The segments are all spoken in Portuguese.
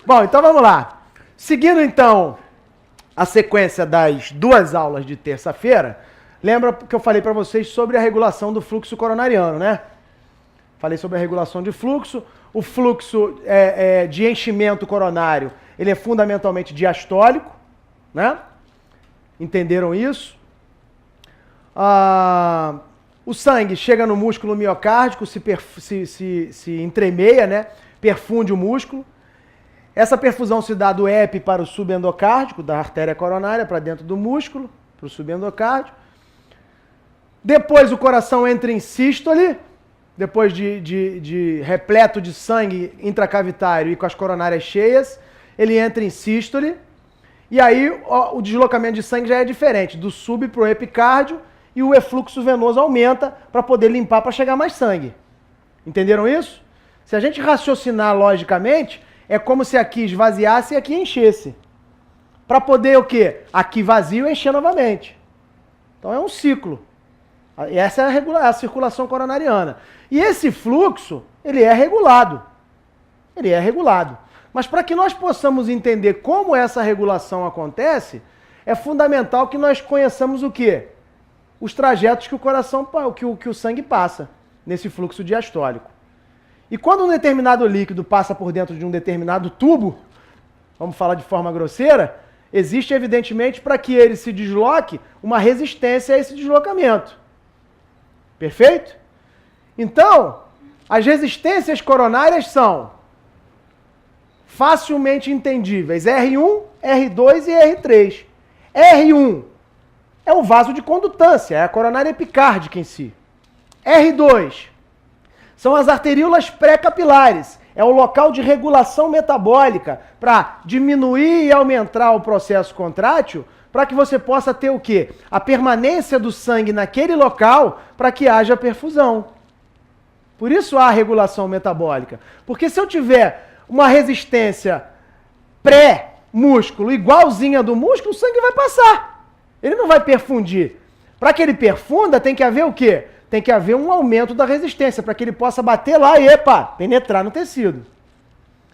Bom, então vamos lá. Seguindo então a sequência das 2 aulas de terça-feira, lembra que eu falei para vocês sobre a regulação do fluxo coronariano, né? Falei sobre a regulação de fluxo. O fluxo de enchimento coronário, ele é fundamentalmente diastólico, né? Entenderam isso? O sangue chega no músculo miocárdico, se entremeia, né? Perfunde o músculo. Essa perfusão se dá do epi para o subendocárdico, da artéria coronária para dentro do músculo, para o subendocárdio. Depois o coração entra em sístole, depois de repleto de sangue intracavitário e com as coronárias cheias, ele entra em sístole. E aí o deslocamento de sangue já é diferente, do sub para o epicárdio, e o efluxo venoso aumenta para poder limpar, para chegar mais sangue. Entenderam isso? Se a gente raciocinar logicamente, é como se aqui esvaziasse e aqui enchesse. Para poder o quê? Aqui vazio encher novamente. Então é um ciclo. E essa é a circulação coronariana. E esse fluxo, ele é regulado. Ele é regulado. Mas para que nós possamos entender como essa regulação acontece, é fundamental que nós conheçamos o quê? Os trajetos que o coração, que o sangue passa nesse fluxo diastólico. E quando um determinado líquido passa por dentro de um determinado tubo, vamos falar de forma grosseira, existe evidentemente para que ele se desloque uma resistência a esse deslocamento. Perfeito? Então, as resistências coronárias são facilmente entendíveis, R1, R2 e R3. R1 é o vaso de condutância, é a coronária epicárdica em si. R2 são as arteríolas pré-capilares, é o local de regulação metabólica para diminuir e aumentar o processo contrátil, para que você possa ter o quê? A permanência do sangue naquele local para que haja perfusão. Por isso há regulação metabólica. Porque se eu tiver uma resistência pré-músculo igualzinha do músculo, o sangue vai passar. Ele não vai perfundir. Para que ele perfunda, tem que haver o quê? Tem que haver um aumento da resistência, para que ele possa bater lá e, penetrar no tecido.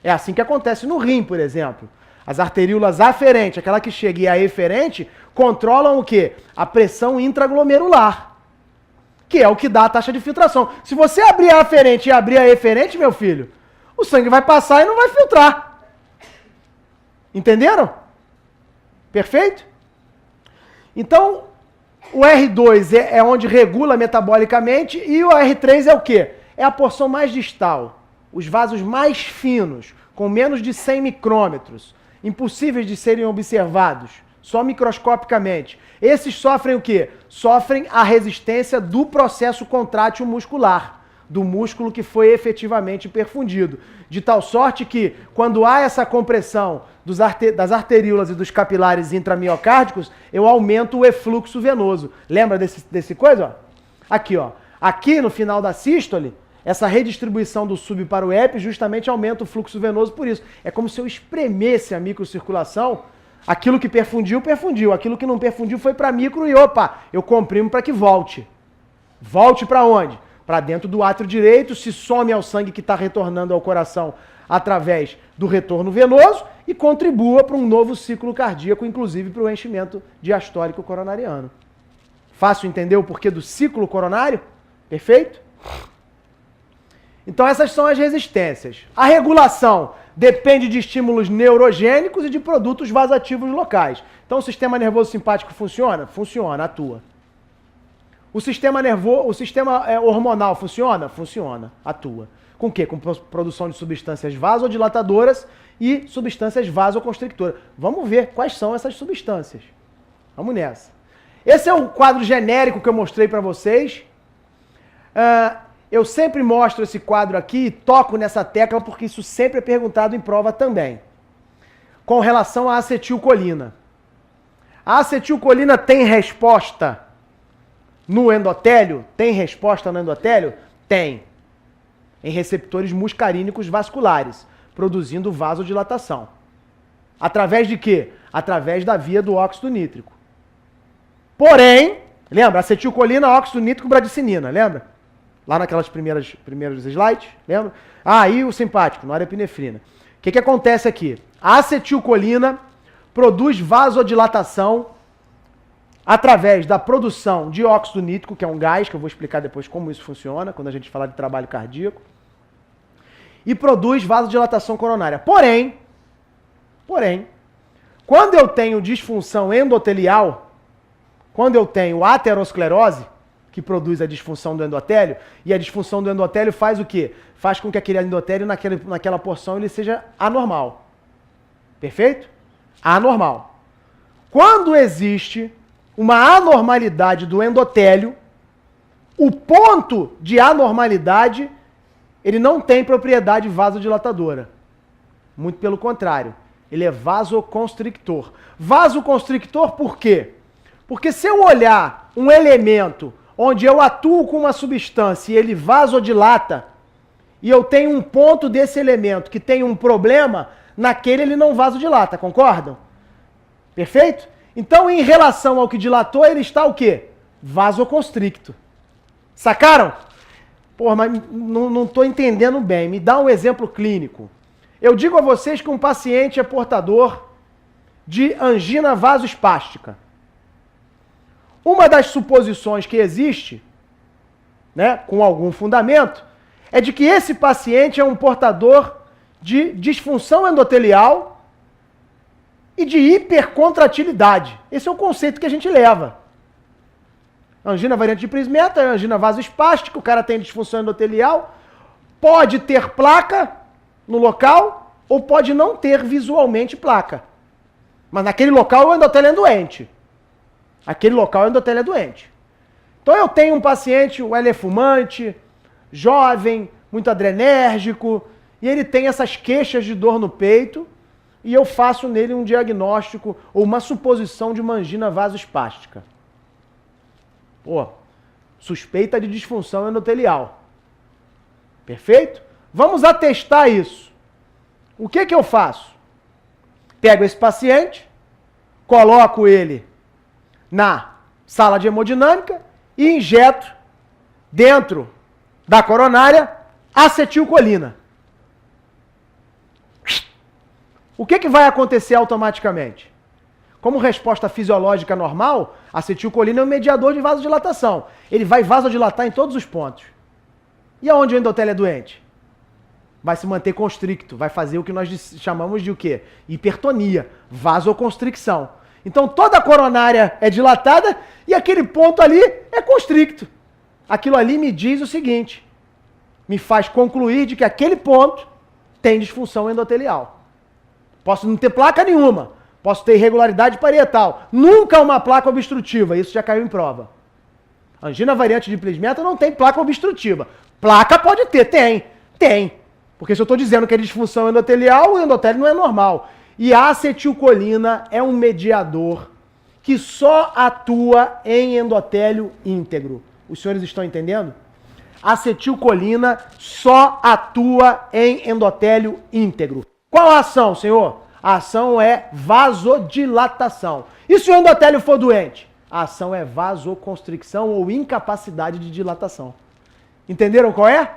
É assim que acontece no rim, por exemplo. As arteríolas aferentes, aquela que chega, e a eferente, controlam o quê? A pressão intraglomerular, que é o que dá a taxa de filtração. Se você abrir a aferente e abrir a eferente, meu filho, o sangue vai passar e não vai filtrar. Entenderam? Perfeito? Então, o R2 é onde regula metabolicamente e o R3 é o quê? É a porção mais distal, os vasos mais finos, com menos de 100 micrômetros, impossíveis de serem observados, só microscopicamente. Esses sofrem o quê? Sofrem a resistência do processo contrátil muscular, do músculo que foi efetivamente perfundido. De tal sorte que, quando há essa compressão das arteríolas e dos capilares intramiocárdicos, eu aumento o efluxo venoso. Lembra desse coisa? Ó? Aqui, ó. Aqui no final da sístole, essa redistribuição do sub para o epi justamente aumenta o fluxo venoso por isso. É como se eu espremesse a microcirculação, aquilo que perfundiu, perfundiu. Aquilo que não perfundiu foi para micro e, eu comprimo para que volte. Volte para onde? Para dentro do átrio direito, se some ao sangue que está retornando ao coração através do retorno venoso e contribua para um novo ciclo cardíaco, inclusive para o enchimento diastólico coronariano. Fácil entender o porquê do ciclo coronário? Perfeito? Então essas são as resistências. A regulação depende de estímulos neurogênicos e de produtos vasoativos locais. Então o sistema nervoso simpático funciona? Funciona, atua. O sistema hormonal funciona? Funciona, atua. Com o quê? Com produção de substâncias vasodilatadoras e substâncias vasoconstrictoras. Vamos ver quais são essas substâncias. Vamos nessa. Esse é o quadro genérico que eu mostrei para vocês. Eu sempre mostro esse quadro aqui e toco nessa tecla porque isso sempre é perguntado em prova também. Com relação à acetilcolina. A acetilcolina tem resposta no endotélio? Tem resposta no endotélio? Tem. Em receptores muscarínicos vasculares, produzindo vasodilatação. Através de quê? Através da via do óxido nítrico. Porém, lembra? Acetilcolina, óxido nítrico, bradicinina, lembra? Lá naquelas primeiros slides, lembra? E o simpático, norepinefrina. O que acontece aqui? A acetilcolina produz vasodilatação através da produção de óxido nítrico, que é um gás, que eu vou explicar depois como isso funciona, quando a gente falar de trabalho cardíaco, e produz vasodilatação coronária. Porém, quando eu tenho disfunção endotelial, quando eu tenho aterosclerose, que produz a disfunção do endotélio, e a disfunção do endotélio faz o quê? Faz com que aquele endotélio naquela porção ele seja anormal. Perfeito? Anormal. Quando existe uma anormalidade do endotélio, o ponto de anormalidade, ele não tem propriedade vasodilatadora. Muito pelo contrário, ele é vasoconstrictor. Vasoconstrictor por quê? Porque se eu olhar um elemento onde eu atuo com uma substância e ele vasodilata, e eu tenho um ponto desse elemento que tem um problema, naquele ele não vasodilata, concordam? Perfeito? Então, em relação ao que dilatou, ele está o quê? Vasoconstricto. Sacaram? Porra, mas não estou entendendo bem. Me dá um exemplo clínico. Eu digo a vocês que um paciente é portador de angina vasoespástica. Uma das suposições que existe, né, com algum fundamento, é de que esse paciente é um portador de disfunção endotelial e de hipercontratilidade. Esse é o conceito que a gente leva. Angina variante de Prismeta, angina vasoespástica, o cara tem disfunção endotelial, pode ter placa no local ou pode não ter visualmente placa. Mas naquele local o endotélio é doente. Aquele local o endotélio é doente. Então eu tenho um paciente, ele é fumante, jovem, muito adrenérgico, e ele tem essas queixas de dor no peito, e eu faço nele um diagnóstico ou uma suposição de uma angina vasoespástica. Pô, suspeita de disfunção endotelial. Perfeito? Vamos atestar isso. O que eu faço? Pego esse paciente, coloco ele na sala de hemodinâmica e injeto dentro da coronária acetilcolina. O que vai acontecer automaticamente? Como resposta fisiológica normal, a acetilcolina é um mediador de vasodilatação. Ele vai vasodilatar em todos os pontos. E aonde o endotélio é doente? Vai se manter constricto, vai fazer o que nós chamamos de o quê? Hipertonia, vasoconstricção. Então toda a coronária é dilatada e aquele ponto ali é constricto. Aquilo ali me diz o seguinte, me faz concluir de que aquele ponto tem disfunção endotelial. Posso não ter placa nenhuma, posso ter irregularidade parietal, nunca uma placa obstrutiva, isso já caiu em prova. Angina variante de Prismeta não tem placa obstrutiva. Placa pode ter, tem. Porque se eu estou dizendo que é disfunção endotelial, o endotélio não é normal. E a acetilcolina é um mediador que só atua em endotélio íntegro. Os senhores estão entendendo? A acetilcolina só atua em endotélio íntegro. Qual a ação, senhor? A ação é vasodilatação. E se o endotélio for doente? A ação é vasoconstricção ou incapacidade de dilatação. Entenderam qual é?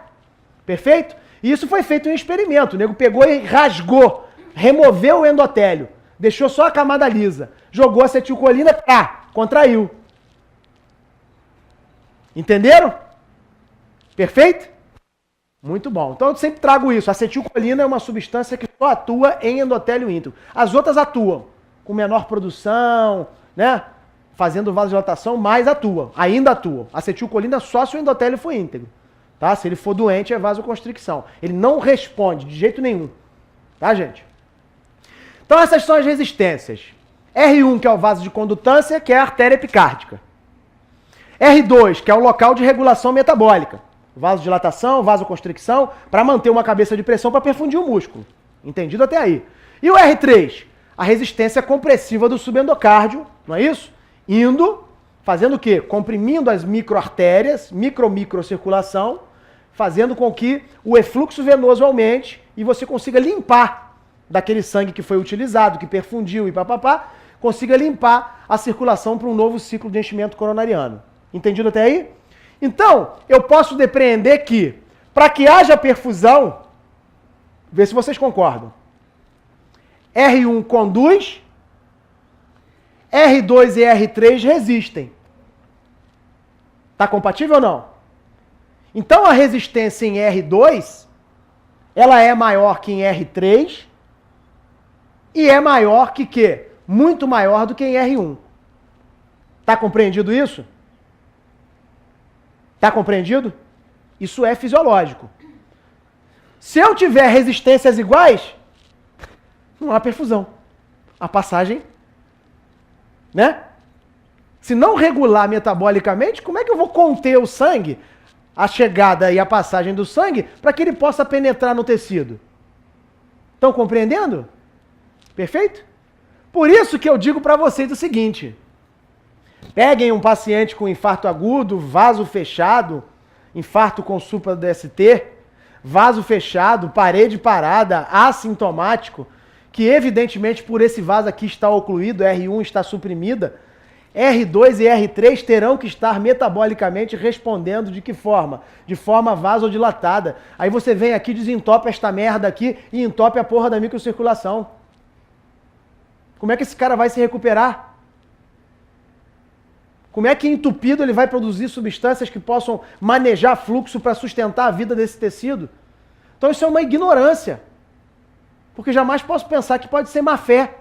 Perfeito? E isso foi feito em um experimento. O nego pegou e rasgou, removeu o endotélio, deixou só a camada lisa, jogou a acetilcolina, contraiu. Entenderam? Perfeito? Muito bom. Então eu sempre trago isso. A acetilcolina é uma substância que só atua em endotélio íntegro. As outras atuam com menor produção, né? Fazendo vasodilatação, mas atuam. Ainda atuam. A acetilcolina só se o endotélio for íntegro. Tá? Se ele for doente, é vasoconstricção. Ele não responde de jeito nenhum. Tá, gente? Então essas são as resistências. R1, que é o vaso de condutância, que é a artéria epicárdica. R2, que é o local de regulação metabólica. Vasodilatação, vasoconstricção, para manter uma cabeça de pressão para perfundir o músculo. Entendido até aí? E o R3? A resistência compressiva do subendocárdio, não é isso? Indo, fazendo o quê? Comprimindo as microartérias, microcirculação, fazendo com que o efluxo venoso aumente e você consiga limpar daquele sangue que foi utilizado, que perfundiu e papapá, consiga limpar a circulação para um novo ciclo de enchimento coronariano. Entendido até aí? Então, eu posso depreender que, para que haja perfusão, vê se vocês concordam, R1 conduz, R2 e R3 resistem. Está compatível ou não? Então a resistência em R2, ela é maior que em R3 e é maior que quê? Muito maior do que em R1. Está compreendido isso? Está compreendido? Isso é fisiológico. Se eu tiver resistências iguais, não há perfusão. A passagem, né? Se não regular metabolicamente, como é que eu vou conter o sangue, a chegada e a passagem do sangue, para que ele possa penetrar no tecido? Estão compreendendo? Perfeito? Por isso que eu digo para vocês o seguinte: peguem um paciente com infarto agudo, vaso fechado, infarto com supra-DST, vaso fechado, parede parada, assintomático, que evidentemente por esse vaso aqui está ocluído, R1 está suprimida, R2 e R3 terão que estar metabolicamente respondendo de que forma? De forma vasodilatada. Aí você vem aqui, desentope esta merda aqui e entope a porra da microcirculação. Como é que esse cara vai se recuperar? Como é que entupido ele vai produzir substâncias que possam manejar fluxo para sustentar a vida desse tecido? Então isso é uma ignorância. Porque jamais posso pensar que pode ser má fé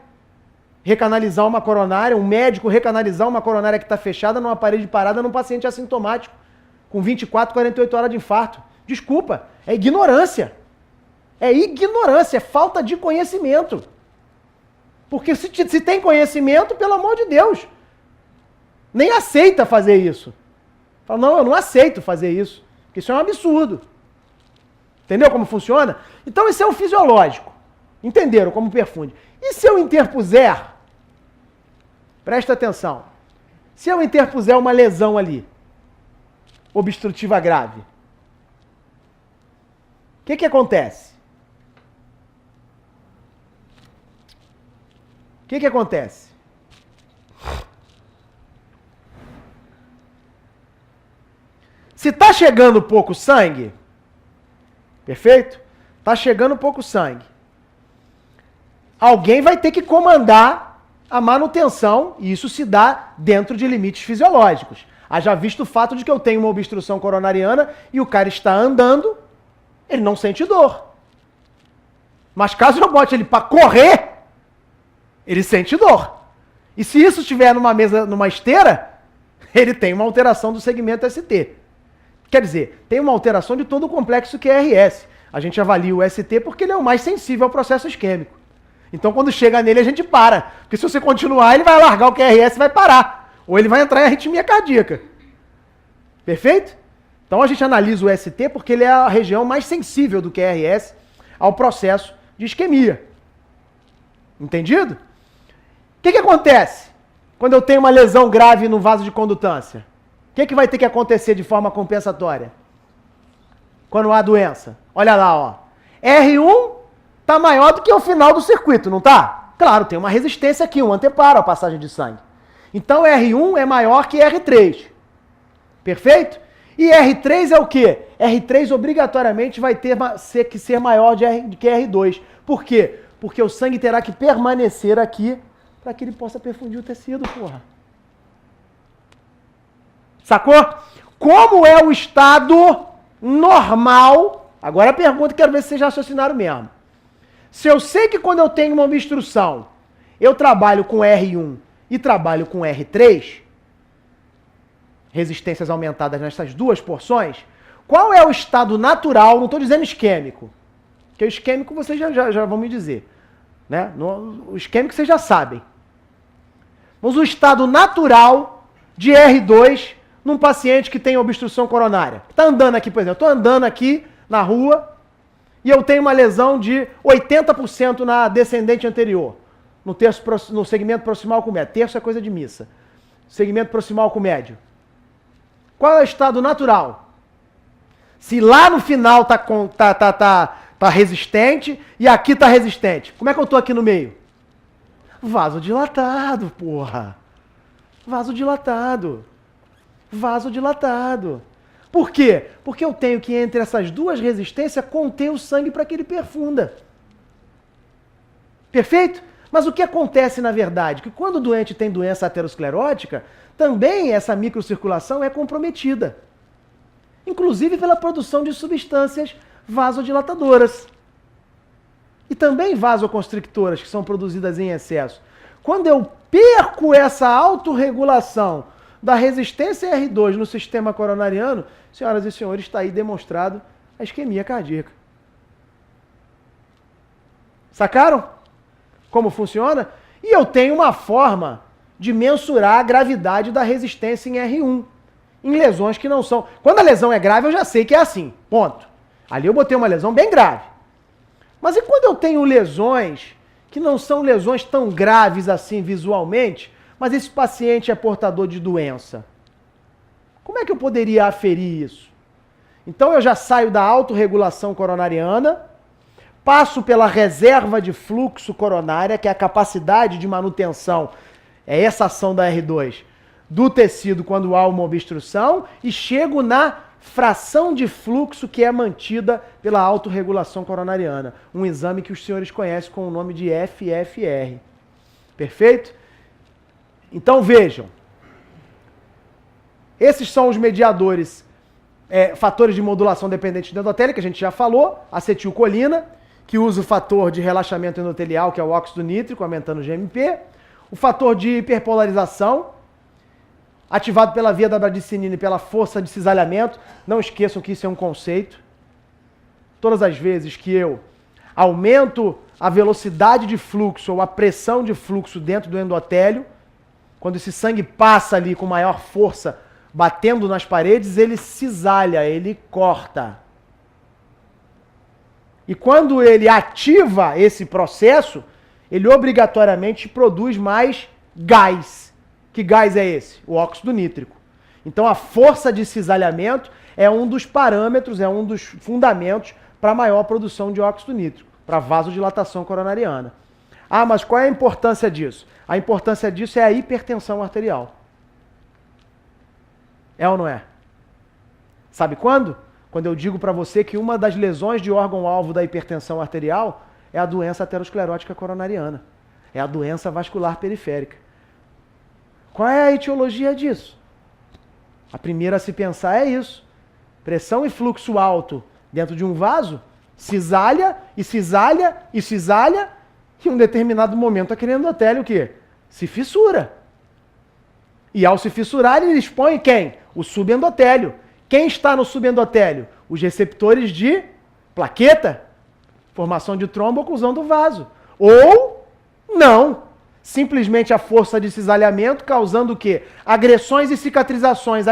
recanalizar uma coronária, um médico recanalizar uma coronária que está fechada numa parede parada num paciente assintomático, com 24, 48 horas de infarto. Desculpa, é ignorância. É ignorância, é falta de conhecimento. Porque se tem conhecimento, pelo amor de Deus, nem aceita fazer isso. Fala, não, eu não aceito fazer isso, porque isso é um absurdo. Entendeu como funciona? Então isso é o fisiológico. Entenderam como perfunde? E se eu interpuser, presta atenção, se eu interpuser uma lesão ali, obstrutiva grave, o que acontece? O que acontece? Se está chegando pouco sangue, perfeito? Está chegando pouco sangue. Alguém vai ter que comandar a manutenção, e isso se dá dentro de limites fisiológicos. Haja visto o fato de que eu tenho uma obstrução coronariana e o cara está andando, ele não sente dor. Mas caso eu bote ele para correr, ele sente dor. E se isso estiver numa mesa, numa esteira, ele tem uma alteração do segmento ST. Quer dizer, tem uma alteração de todo o complexo QRS. A gente avalia o ST porque ele é o mais sensível ao processo isquêmico. Então, quando chega nele, a gente para. Porque se você continuar, ele vai largar o QRS e vai parar. Ou ele vai entrar em arritmia cardíaca. Perfeito? Então, a gente analisa o ST porque ele é a região mais sensível do QRS ao processo de isquemia. Entendido? O que acontece quando eu tenho uma lesão grave no vaso de condutância? O que vai ter que acontecer de forma compensatória? Quando há doença. Olha lá, ó. R1 está maior do que o final do circuito, não está? Claro, tem uma resistência aqui, um anteparo à passagem de sangue. Então R1 é maior que R3. Perfeito? E R3 é o quê? R3 obrigatoriamente vai ter que ser maior do que R2. Por quê? Porque o sangue terá que permanecer aqui para que ele possa perfundir o tecido, porra. Sacou? Como é o estado normal? Agora a pergunta, quero ver se vocês já raciocinaram mesmo. Se eu sei que quando eu tenho uma obstrução, eu trabalho com R1 e trabalho com R3, resistências aumentadas nessas duas porções, qual é o estado natural, não estou dizendo isquêmico, porque o isquêmico vocês já vão me dizer, né? O isquêmico vocês já sabem. Mas o estado natural de R2 num paciente que tem obstrução coronária. Está andando aqui, por exemplo, estou andando aqui na rua, e eu tenho uma lesão de 80% na descendente anterior, no segmento proximal com médio. Terço é coisa de missa. Segmento proximal com médio. Qual é o estado natural? Se lá no final tá resistente e aqui tá resistente, como é que eu tô aqui no meio? Vasodilatado, porra. Vasodilatado. Vasodilatado. Por quê? Porque eu tenho que, entre essas duas resistências, conter o sangue para que ele perfunda. Perfeito? Mas o que acontece na verdade? Que quando o doente tem doença aterosclerótica, também essa microcirculação é comprometida. Inclusive pela produção de substâncias vasodilatadoras. E também vasoconstrictoras, que são produzidas em excesso. Quando eu perco essa autorregulação da resistência R2 no sistema coronariano, senhoras e senhores, está aí demonstrado a isquemia cardíaca. Sacaram como funciona? E eu tenho uma forma de mensurar a gravidade da resistência em R1, em lesões que não são... Quando a lesão é grave, eu já sei que é assim, ponto. Ali eu botei uma lesão bem grave. Mas e quando eu tenho lesões que não são lesões tão graves assim visualmente, mas esse paciente é portador de doença? Como é que eu poderia aferir isso? Então eu já saio da autorregulação coronariana, passo pela reserva de fluxo coronária, que é a capacidade de manutenção, é essa ação da R2, do tecido quando há uma obstrução, e chego na fração de fluxo que é mantida pela autorregulação coronariana. Um exame que os senhores conhecem com o nome de FFR. Perfeito? Então vejam, esses são os mediadores, fatores de modulação dependente de endotélio, que a gente já falou, acetilcolina, que usa o fator de relaxamento endotelial, que é o óxido nítrico, aumentando o GMP, o fator de hiperpolarização, ativado pela via da bradicinina e pela força de cisalhamento. Não esqueçam que isso é um conceito. Todas as vezes que eu aumento a velocidade de fluxo ou a pressão de fluxo dentro do endotélio, quando esse sangue passa ali com maior força, batendo nas paredes, ele cisalha, ele corta. E quando ele ativa esse processo, ele obrigatoriamente produz mais gás. Que gás é esse? O óxido nítrico. Então a força de cisalhamento é um dos parâmetros, é um dos fundamentos para a maior produção de óxido nítrico, para a vasodilatação coronariana. Ah, mas qual é a importância disso? A importância disso é a hipertensão arterial. É ou não é? Sabe quando? Quando eu digo para você que uma das lesões de órgão-alvo da hipertensão arterial é a doença aterosclerótica coronariana. É a doença vascular periférica. Qual é a etiologia disso? A primeira a se pensar é isso. Pressão e fluxo alto dentro de um vaso, cisalha, e cisalha, e cisalha, e em um determinado momento aquele endotélio o quê? Se fissura. E ao se fissurar, ele expõe quem? O subendotélio. Quem está no subendotélio? Os receptores de plaqueta, formação de trombo, oclusão do vaso. Ou não. Simplesmente a força de cisalhamento causando o quê? Agressões e cicatrizações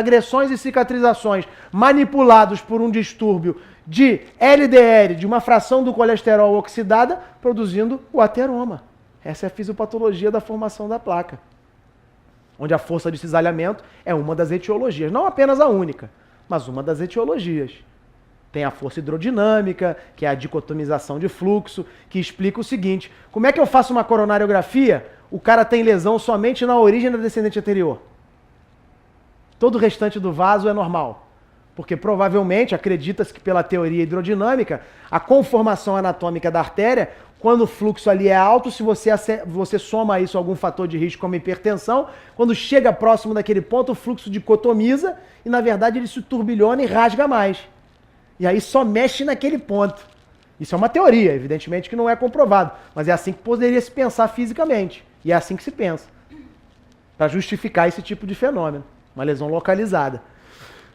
manipulados por um distúrbio de LDL, de uma fração do colesterol oxidada, produzindo o ateroma. Essa é a fisiopatologia da formação da placa. Onde a força de cisalhamento é uma das etiologias, não apenas a única, mas uma das etiologias. Tem a força hidrodinâmica, que é a dicotomização de fluxo, que explica o seguinte: como é que eu faço uma coronariografia? O cara tem lesão somente na origem da descendente anterior. Todo o restante do vaso é normal. Porque provavelmente, acredita-se que pela teoria hidrodinâmica, a conformação anatômica da artéria, quando o fluxo ali é alto, se você soma isso a algum fator de risco como hipertensão, quando chega próximo daquele ponto, o fluxo dicotomiza e, na verdade, ele se turbilhona e rasga mais. E aí só mexe naquele ponto. Isso é uma teoria, evidentemente que não é comprovado, mas é assim que poderia se pensar fisicamente. E é assim que se pensa, para justificar esse tipo de fenômeno, uma lesão localizada.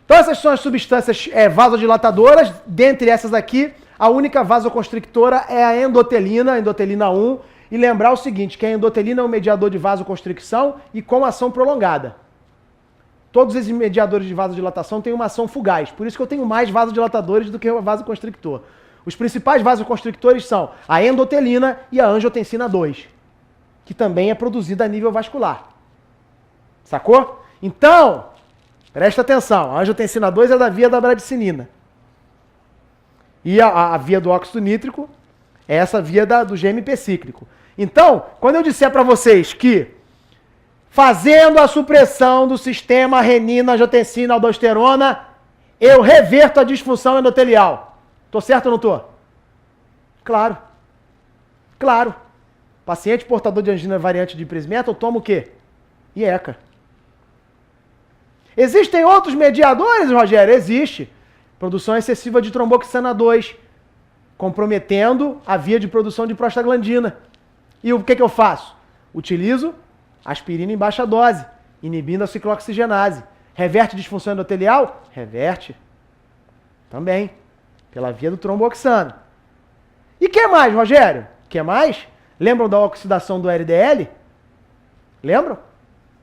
Então essas são as substâncias vasodilatadoras. Dentre essas aqui, a única vasoconstrictora é a endotelina, endotelina 1. E lembrar o seguinte, que a endotelina é um mediador de vasoconstricção e com ação prolongada. Todos esses mediadores de vasodilatação têm uma ação fugaz, por isso que eu tenho mais vasodilatadores do que o vasoconstrictor. Os principais vasoconstrictores são a endotelina e a angiotensina 2, que também é produzida a nível vascular. Sacou? Então, presta atenção, a angiotensina 2 é da via da bradicinina. E a via do óxido nítrico é essa via do GMP cíclico. Então, quando eu disser para vocês que fazendo a supressão do sistema renina, angiotensina, aldosterona, eu reverto a disfunção endotelial. Tô certo ou não tô? Claro. Claro. Paciente portador de angina variante de Prismetal toma o quê? IECA. Existem outros mediadores, Rogério? Existe. Produção excessiva de tromboxana 2, comprometendo a via de produção de prostaglandina. E o que eu faço? Utilizo aspirina em baixa dose, inibindo a ciclooxigenase. Reverte disfunção endotelial? Reverte. Também. Pela via do tromboxano. E o que mais, Rogério? O que mais? Lembram da oxidação do LDL? Lembram?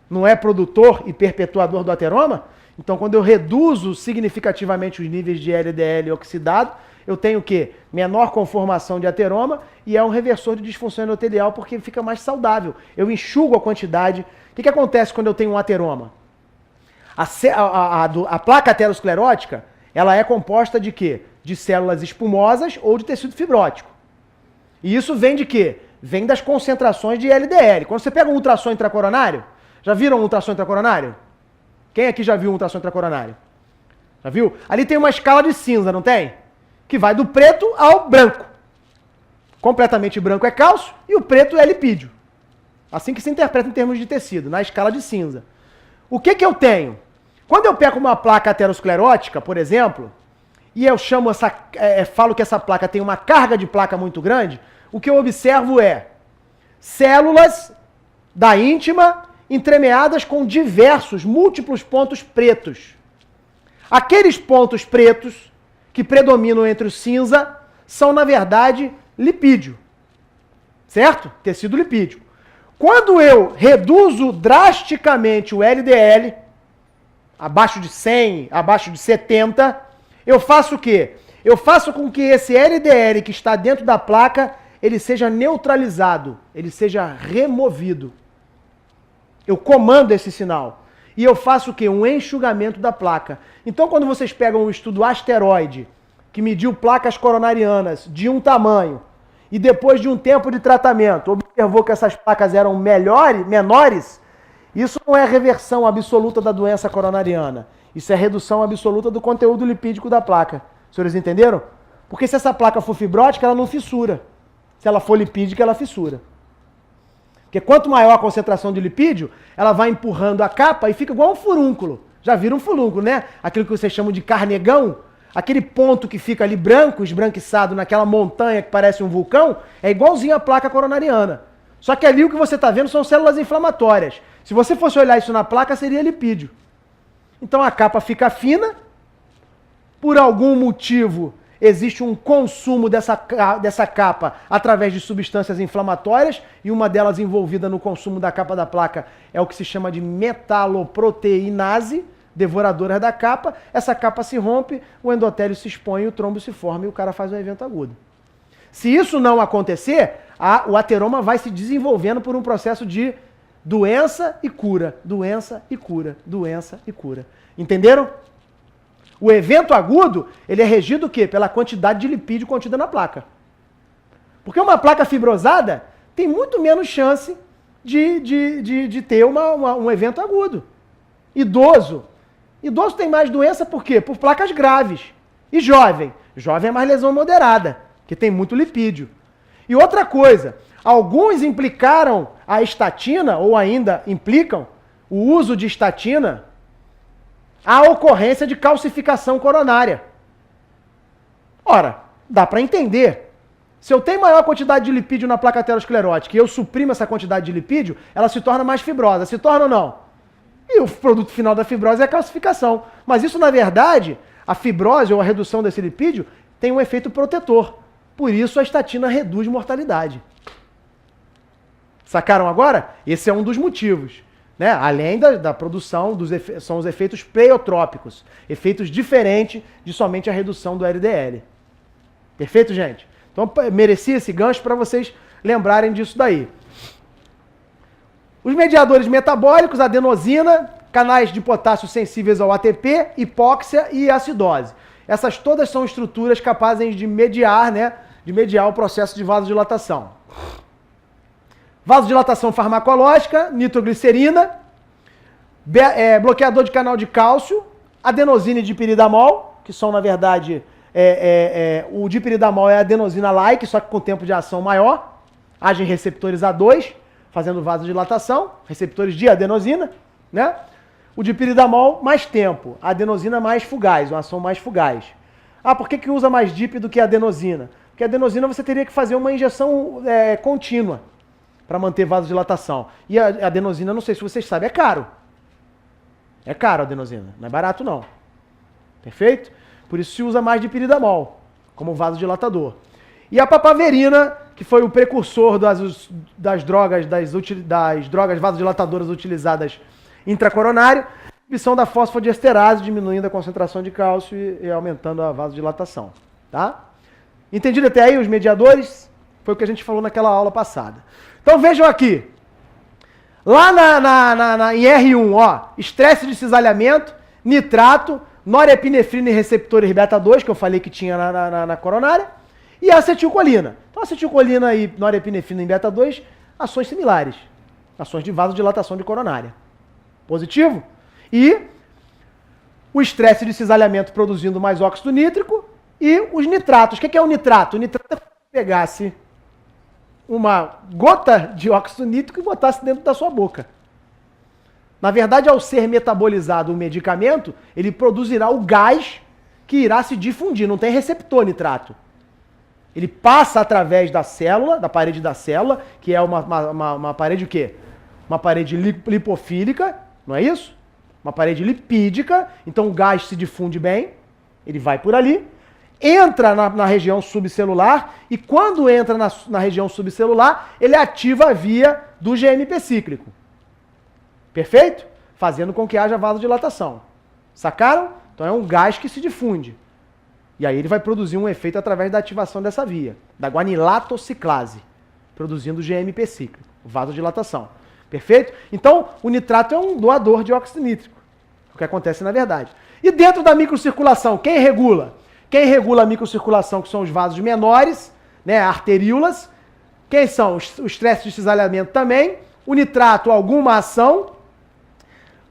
Não é produtor e perpetuador do ateroma? Então, quando eu reduzo significativamente os níveis de LDL oxidado, eu tenho o quê? Menor conformação de ateroma e é um reversor de disfunção endotelial porque fica mais saudável. Eu enxugo a quantidade. O que acontece quando eu tenho um ateroma? A placa aterosclerótica, ela é composta de quê? De células espumosas ou de tecido fibrótico. E isso vem de quê? Vem das concentrações de LDL. Quando você pega um ultrassom intracoronário, já viram um ultrassom intracoronário? Quem aqui já viu um ultrassom intracoronário? Já viu? Ali tem uma escala de cinza, não tem? Que vai do preto ao branco. Completamente branco é cálcio e o preto é lipídio. Assim que se interpreta em termos de tecido, na escala de cinza. O que eu tenho? Quando eu pego uma placa aterosclerótica, por exemplo, e eu chamo falo que essa placa tem uma carga de placa muito grande, o que eu observo é células da íntima entremeadas com diversos, múltiplos pontos pretos. Aqueles pontos pretos que predominam entre o cinza são, na verdade, lipídio. Certo? Tecido lipídico. Quando eu reduzo drasticamente o LDL, abaixo de 100, abaixo de 70, eu faço o quê? Eu faço com que esse LDL que está dentro da placa, ele seja neutralizado, ele seja removido. Eu comando esse sinal. E eu faço o quê? Um enxugamento da placa. Então, quando vocês pegam um estudo asteroide, que mediu placas coronarianas de um tamanho, e depois de um tempo de tratamento, observou que essas placas eram menores, isso não é reversão absoluta da doença coronariana. Isso é redução absoluta do conteúdo lipídico da placa. Os senhores entenderam? Porque se essa placa for fibrótica, ela não fissura. Se ela for lipídica, ela fissura. Porque quanto maior a concentração de lipídio, ela vai empurrando a capa e fica igual um furúnculo. Já viram um furúnculo, né? Aquilo que vocês chamam de carnegão. Aquele ponto que fica ali branco, esbranquiçado, naquela montanha que parece um vulcão, é igualzinho à placa coronariana. Só que ali o que você está vendo são células inflamatórias. Se você fosse olhar isso na placa, seria lipídio. Então a capa fica fina, por algum motivo existe um consumo dessa capa através de substâncias inflamatórias, e uma delas envolvida no consumo da capa da placa é o que se chama de metaloproteinase, devoradora da capa. Essa capa se rompe, o endotélio se expõe, o trombo se forma e o cara faz um evento agudo. Se isso não acontecer, o ateroma vai se desenvolvendo por um processo de doença e cura, doença e cura, doença e cura. Entenderam? O evento agudo, ele é regido o quê? Pela quantidade de lipídio contida na placa. Porque uma placa fibrosada tem muito menos chance de ter um evento agudo. Idoso tem mais doença por quê? Por placas graves. E jovem? Jovem é mais lesão moderada, que tem muito lipídio. E outra coisa, alguns implicaram a estatina, ou ainda implicam o uso de estatina, a ocorrência de calcificação coronária. Ora, dá para entender. Se eu tenho maior quantidade de lipídio na placa aterosclerótica e eu suprimo essa quantidade de lipídio, ela se torna mais fibrosa. Se torna ou não? E o produto final da fibrose é a calcificação. Mas isso, na verdade, a fibrose ou a redução desse lipídio tem um efeito protetor. Por isso a estatina reduz mortalidade. Sacaram agora? Esse é um dos motivos. Né? Além da produção, são os efeitos pleiotrópicos. Efeitos diferentes de somente a redução do LDL. Perfeito, gente? Então, mereci esse gancho para vocês lembrarem disso daí. Os mediadores metabólicos, adenosina, canais de potássio sensíveis ao ATP, hipóxia e acidose. Essas todas são estruturas capazes de mediar, né? De mediar o processo de vasodilatação. Vasodilatação farmacológica, nitroglicerina, bloqueador de canal de cálcio, adenosina e dipiridamol, que são, na verdade, o dipiridamol é adenosina-like, só que com tempo de ação maior. age em receptores A2, fazendo vasodilatação, receptores de adenosina, né? O dipiridamol, mais tempo. A adenosina mais fugaz, uma ação mais fugaz. Ah, por que usa mais DIP do que a adenosina? Porque a adenosina você teria que fazer uma injeção contínua para manter vasodilatação. E a adenosina, não sei se vocês sabem, é caro. É caro a adenosina, não é barato não. Perfeito? Por isso se usa mais dipiridamol como vasodilatador. E a papaverina, que foi o precursor das drogas vasodilatadoras utilizadas intracoronário, inibição da fosfodiesterase, diminuindo a concentração de cálcio e aumentando a vasodilatação. Tá? Entendido até aí os mediadores? Foi o que a gente falou naquela aula passada. Então vejam aqui. Lá em R1, ó, estresse de cisalhamento, nitrato, norepinefrina e receptores beta-2, que eu falei que tinha na coronária, e acetilcolina. Então acetilcolina e norepinefrina em beta-2, ações similares. Ações de vasodilatação de coronária. Positivo? E o estresse de cisalhamento produzindo mais óxido nítrico e os nitratos. O que é o nitrato? O nitrato é se pegasse uma gota de óxido nítrico e botasse dentro da sua boca. Na verdade, ao ser metabolizado o medicamento, ele produzirá o gás que irá se difundir. Não tem receptor nitrato. Ele passa através da célula, da parede da célula, que é uma parede o quê? Uma parede lipofílica, não é isso? Uma parede lipídica, então o gás se difunde bem, ele vai por ali, entra na região subcelular e quando entra na região subcelular, ele ativa a via do GMP cíclico. Perfeito? Fazendo com que haja vasodilatação. Sacaram? Então é um gás que se difunde. E aí ele vai produzir um efeito através da ativação dessa via, da guanilatociclase, produzindo GMP cíclico, vasodilatação. Perfeito? Então, o nitrato é um doador de óxido nítrico, o que acontece na verdade. E dentro da microcirculação, quem regula? Quem regula a microcirculação, que são os vasos menores, né, arteríolas. Quem são? O estresse de cisalhamento também. O nitrato, alguma ação.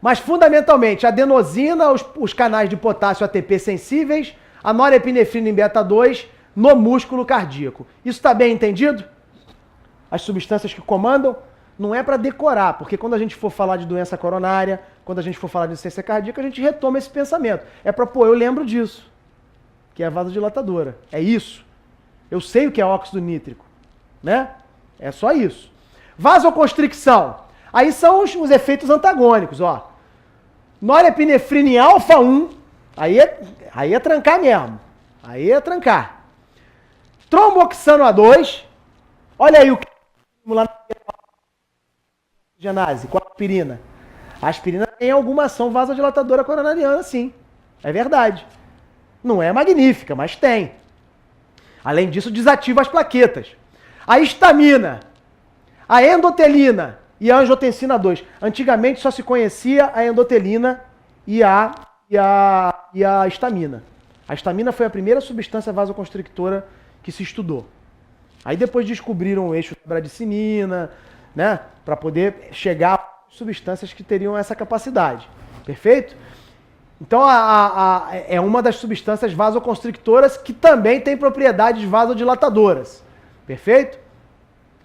Mas, fundamentalmente, a adenosina, os canais de potássio ATP sensíveis, a norepinefrina em beta-2 no músculo cardíaco. Isso está bem entendido? As substâncias que comandam? Não é para decorar, porque quando a gente for falar de doença coronária, quando a gente for falar de insuficiência cardíaca, a gente retoma esse pensamento. É para, eu lembro disso, que é a vasodilatadora. É isso. Eu sei o que é óxido nítrico, né? É só isso. Vasoconstricção. Aí são os efeitos antagônicos, ó. Norepinefrina em alfa 1, aí é trancar mesmo. Aí é trancar. Tromboxano A2, olha aí o que genase, com a aspirina. A aspirina tem alguma ação vasodilatadora coronariana, sim. É verdade. Não é magnífica, mas tem. Além disso, desativa as plaquetas. A histamina, a endotelina e a angiotensina 2. Antigamente só se conhecia a endotelina e a histamina. A histamina foi a primeira substância vasoconstrictora que se estudou. Aí depois descobriram o eixo da bradicinina, né, para poder chegar a substâncias que teriam essa capacidade. Perfeito? Então é uma das substâncias vasoconstrictoras que também tem propriedades vasodilatadoras. Perfeito?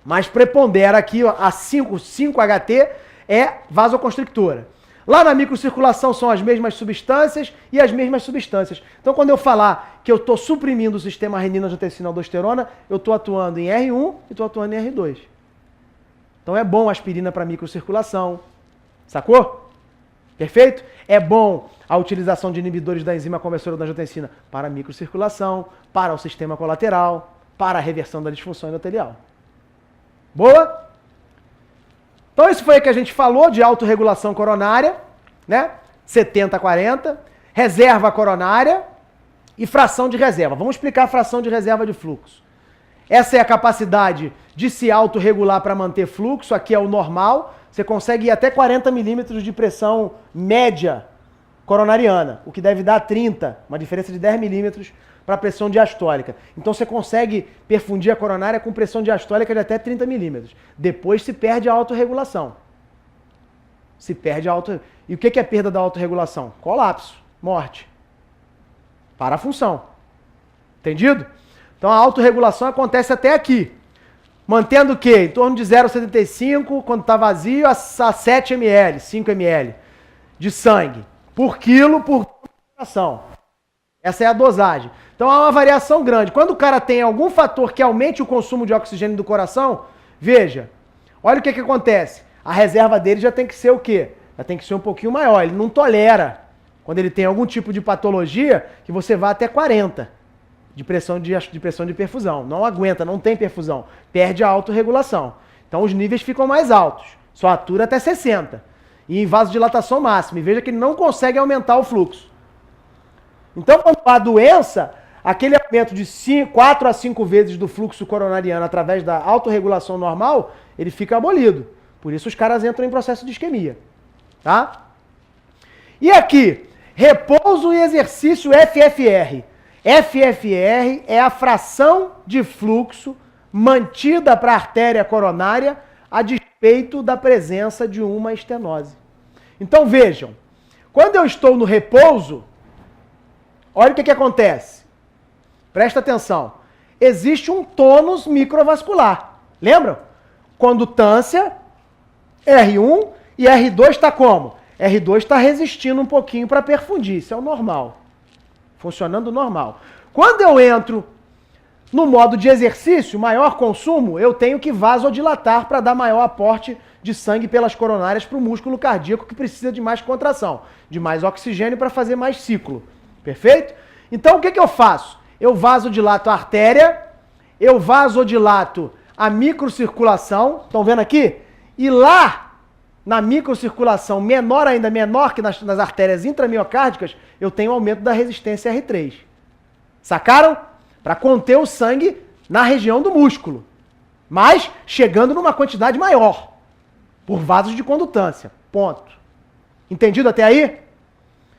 Mas prepondera aqui, ó, a 5-HT é vasoconstrictora. Lá na microcirculação são as mesmas substâncias e as mesmas substâncias. Então, quando eu falar que eu estou suprimindo o sistema renina-angiotensina-aldosterona, eu estou atuando em R1 e estou atuando em R2. Então, é bom a aspirina para microcirculação. Sacou? Perfeito? É bom a utilização de inibidores da enzima conversora da angiotensina para a microcirculação, para o sistema colateral, para a reversão da disfunção endotelial. Boa? Então isso foi o que a gente falou de autorregulação coronária, né? 70-40, reserva coronária e fração de reserva. Vamos explicar a fração de reserva de fluxo. Essa é a capacidade de se autorregular para manter fluxo, aqui é o normal. Você consegue ir até 40 milímetros de pressão média coronariana, o que deve dar 30, uma diferença de 10 milímetros para a pressão diastólica. Então você consegue perfundir a coronária com pressão diastólica de até 30 milímetros. Depois se perde a autorregulação. Se perde a autorregulação. E o que é perda da autorregulação? Colapso, morte. Para a função. Entendido? Então a autorregulação acontece até aqui. Mantendo o quê? Em torno de 0,75, quando está vazio, a 7 ml, 5 ml de sangue por quilo por ação. Essa é a dosagem. Então há uma variação grande. Quando o cara tem algum fator que aumente o consumo de oxigênio do coração, veja, olha o que acontece. A reserva dele já tem que ser o quê? Já tem que ser um pouquinho maior. Ele não tolera, quando ele tem algum tipo de patologia, que você vá até 40 de pressão de perfusão. Não aguenta, não tem perfusão. Perde a autorregulação. Então os níveis ficam mais altos. Só atura até 60. E em vasodilatação máxima. E veja que ele não consegue aumentar o fluxo. Então, quando há doença, aquele aumento de 4 a 5 vezes do fluxo coronariano através da autorregulação normal, ele fica abolido. Por isso os caras entram em processo de isquemia. Tá? E aqui, repouso e exercício FFR. FFR é a fração de fluxo mantida para a artéria coronária a despeito da presença de uma estenose. Então vejam, quando eu estou no repouso, olha o que acontece. Presta atenção. Existe um tônus microvascular. Lembram? Condutância, R1 e R2 está como? R2 está resistindo um pouquinho para perfundir. Isso é o normal. Funcionando normal. Quando eu entro no modo de exercício, maior consumo, eu tenho que vasodilatar para dar maior aporte de sangue pelas coronárias para o músculo cardíaco que precisa de mais contração, de mais oxigênio para fazer mais ciclo. Perfeito? Então o que eu faço? Eu vasodilato a artéria, eu vasodilato a microcirculação, estão vendo aqui? E lá na microcirculação menor, ainda menor que nas artérias intramiocárdicas, eu tenho aumento da resistência R3. Sacaram? Para conter o sangue na região do músculo, mas chegando numa quantidade maior, por vasos de condutância. Ponto. Entendido até aí?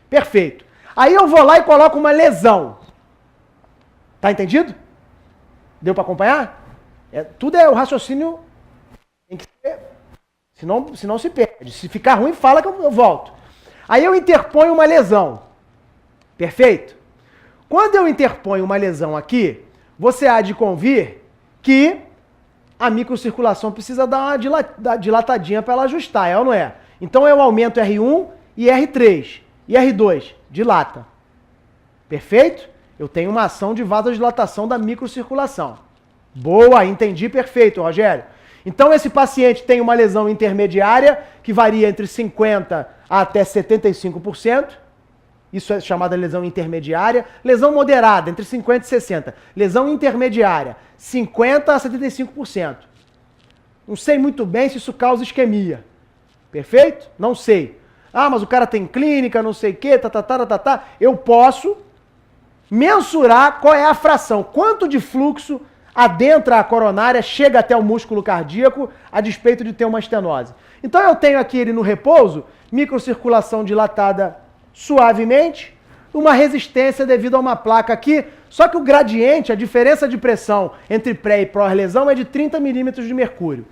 Perfeito. Aí eu vou lá e coloco uma lesão. Tá entendido? Deu para acompanhar? Tudo é o raciocínio. Tem que ter. Senão se perde. Se ficar ruim, fala que eu volto. Aí eu interponho uma lesão. Perfeito? Quando eu interponho uma lesão aqui, você há de convir que a microcirculação precisa dar uma dilatadinha para ela ajustar, é ou não é? Então eu aumento R1 e R3. E R2? Dilata. Perfeito? Eu tenho uma ação de vasodilatação da microcirculação. Boa, entendi, perfeito, Rogério. Então esse paciente tem uma lesão intermediária que varia entre 50% até 75%. Isso é chamada lesão intermediária. Lesão moderada, entre 50% e 60%. Lesão intermediária, 50% a 75%. Não sei muito bem se isso causa isquemia. Perfeito? Não sei. Ah, mas o cara tem clínica, não sei o quê, Eu posso mensurar qual é a fração. Quanto de fluxo adentra a coronária, chega até o músculo cardíaco, a despeito de ter uma estenose. Então eu tenho aqui ele no repouso, microcirculação dilatada suavemente, uma resistência devido a uma placa aqui, só que o gradiente, a diferença de pressão entre pré e pós-lesão é de 30 milímetros de mercúrio.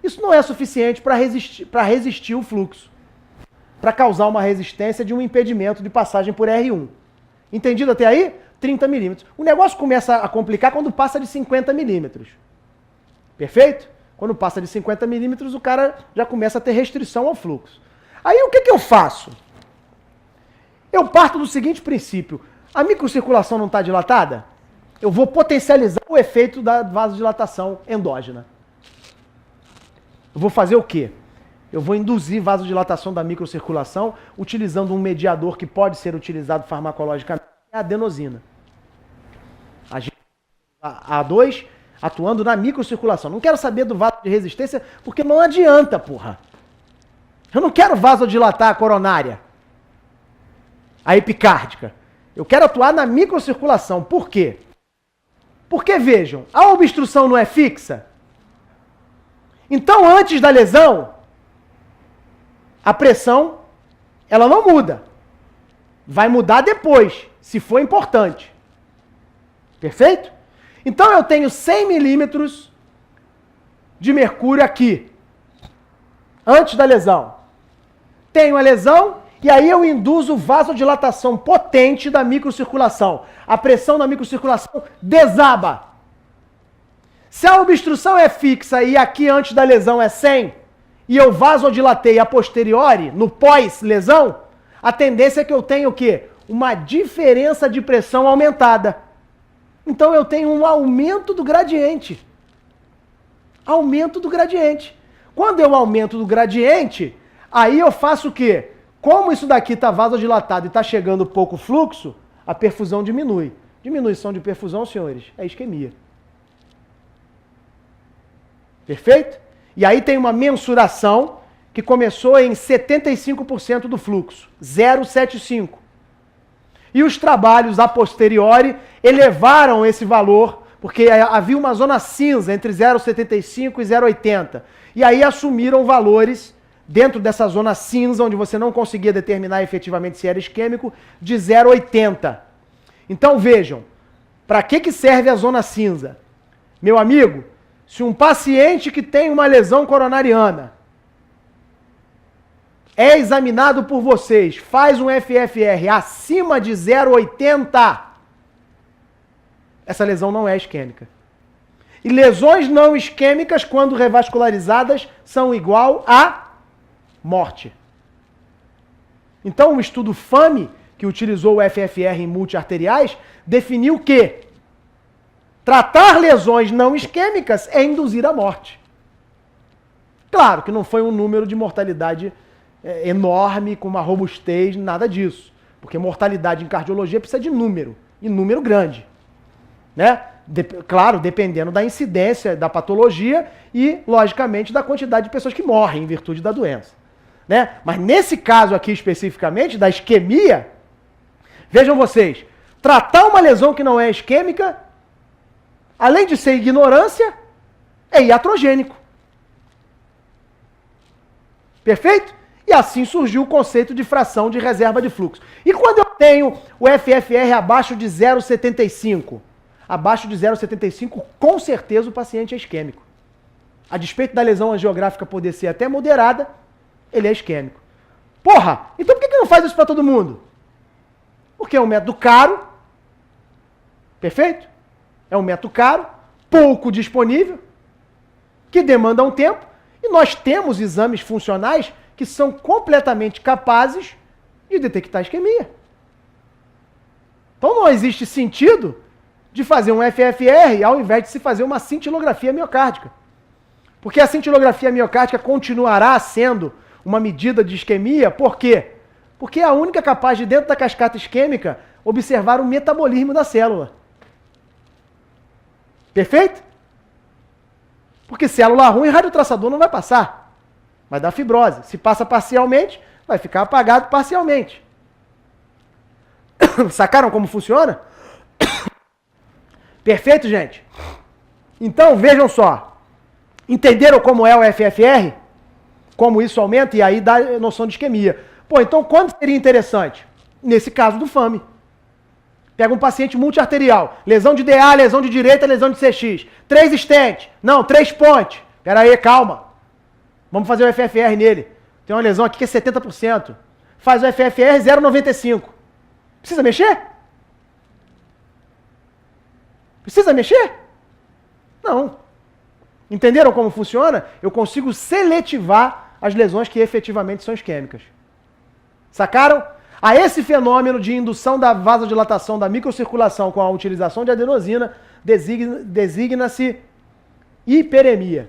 Isso não é suficiente para resistir o fluxo, para causar uma resistência de um impedimento de passagem por R1. Entendido até aí? 30 milímetros. O negócio começa a complicar quando passa de 50 milímetros. Perfeito? Quando passa de 50 milímetros, o cara já começa a ter restrição ao fluxo. Aí o que eu faço? Eu parto do seguinte princípio. A microcirculação não está dilatada? Eu vou potencializar o efeito da vasodilatação endógena. Eu vou fazer o quê? Eu vou induzir vasodilatação da microcirculação utilizando um mediador que pode ser utilizado farmacologicamente, é a adenosina. A A2 atuando na microcirculação. Não quero saber do vaso de resistência, porque não adianta, porra. Eu não quero vasodilatar a coronária, a epicárdica. Eu quero atuar na microcirculação. Por quê? Porque, vejam, a obstrução não é fixa. Então, antes da lesão, a pressão, ela não muda. Vai mudar depois, se for importante. Perfeito? Então eu tenho 100 milímetros de mercúrio aqui, antes da lesão. Tenho a lesão e aí eu induzo vasodilatação potente da microcirculação. A pressão na microcirculação desaba. Se a obstrução é fixa e aqui antes da lesão é 100, e eu vasodilatei a posteriori, no pós-lesão, a tendência é que eu tenha o quê? Uma diferença de pressão aumentada. Então eu tenho um aumento do gradiente. Aumento do gradiente. Quando eu aumento do gradiente, aí eu faço o quê? Como isso daqui está vasodilatado e está chegando pouco fluxo, a perfusão diminui. Diminuição de perfusão, senhores, é isquemia. Perfeito? E aí tem uma mensuração que começou em 75% do fluxo, 0,75. E os trabalhos a posteriori elevaram esse valor, porque havia uma zona cinza entre 0,75 e 0,80. E aí assumiram valores dentro dessa zona cinza, onde você não conseguia determinar efetivamente se era isquêmico, de 0,80. Então vejam, para que serve a zona cinza? Meu amigo, se um paciente que tem uma lesão coronariana é examinado por vocês, faz um FFR acima de 0,80, essa lesão não é isquêmica. E lesões não isquêmicas, quando revascularizadas, são igual a morte. Então, o estudo FAMI, que utilizou o FFR em multiarteriais, definiu que tratar lesões não isquêmicas é induzir a morte. Claro que não foi um número de mortalidade enorme, com uma robustez, nada disso. Porque mortalidade em cardiologia precisa de número, e número grande. Né? Claro, dependendo da incidência da patologia e, logicamente, da quantidade de pessoas que morrem em virtude da doença. Né? Mas nesse caso aqui especificamente, da isquemia, vejam vocês, tratar uma lesão que não é isquêmica, além de ser ignorância, é iatrogênico. Perfeito? E assim surgiu o conceito de fração de reserva de fluxo. E quando eu tenho o FFR abaixo de 0,75? Abaixo de 0,75, com certeza o paciente é isquêmico. A despeito da lesão angiográfica poder ser até moderada, ele é isquêmico. Porra, então por que não faz isso para todo mundo? Porque é um método caro, perfeito? É um método caro, pouco disponível, que demanda um tempo, e nós temos exames funcionais que são completamente capazes de detectar isquemia. Então não existe sentido de fazer um FFR ao invés de se fazer uma cintilografia miocárdica. Porque a cintilografia miocárdica continuará sendo uma medida de isquemia, por quê? Porque é a única capaz de, dentro da cascata isquêmica, observar o metabolismo da célula. Perfeito? Porque célula ruim, radiotraçador não vai passar. Vai dar fibrose. Se passa parcialmente, vai ficar apagado parcialmente. Sacaram como funciona? Perfeito, gente? Então, vejam só. Entenderam como é o FFR? Como isso aumenta e aí dá noção de isquemia. Pô, então quando seria interessante? Nesse caso do FAMI. Pega um paciente multiarterial, lesão de DA, lesão de direita, lesão de CX. 3 stents. Não, 3 pontes. Pera aí, calma. Vamos fazer o FFR nele. Tem uma lesão aqui que é 70%. Faz o FFR 0,95. Precisa mexer? Precisa mexer? Não. Entenderam como funciona? Eu consigo seletivar as lesões que efetivamente são isquêmicas. Sacaram? A esse fenômeno de indução da vasodilatação da microcirculação com a utilização de adenosina designa-se hiperemia.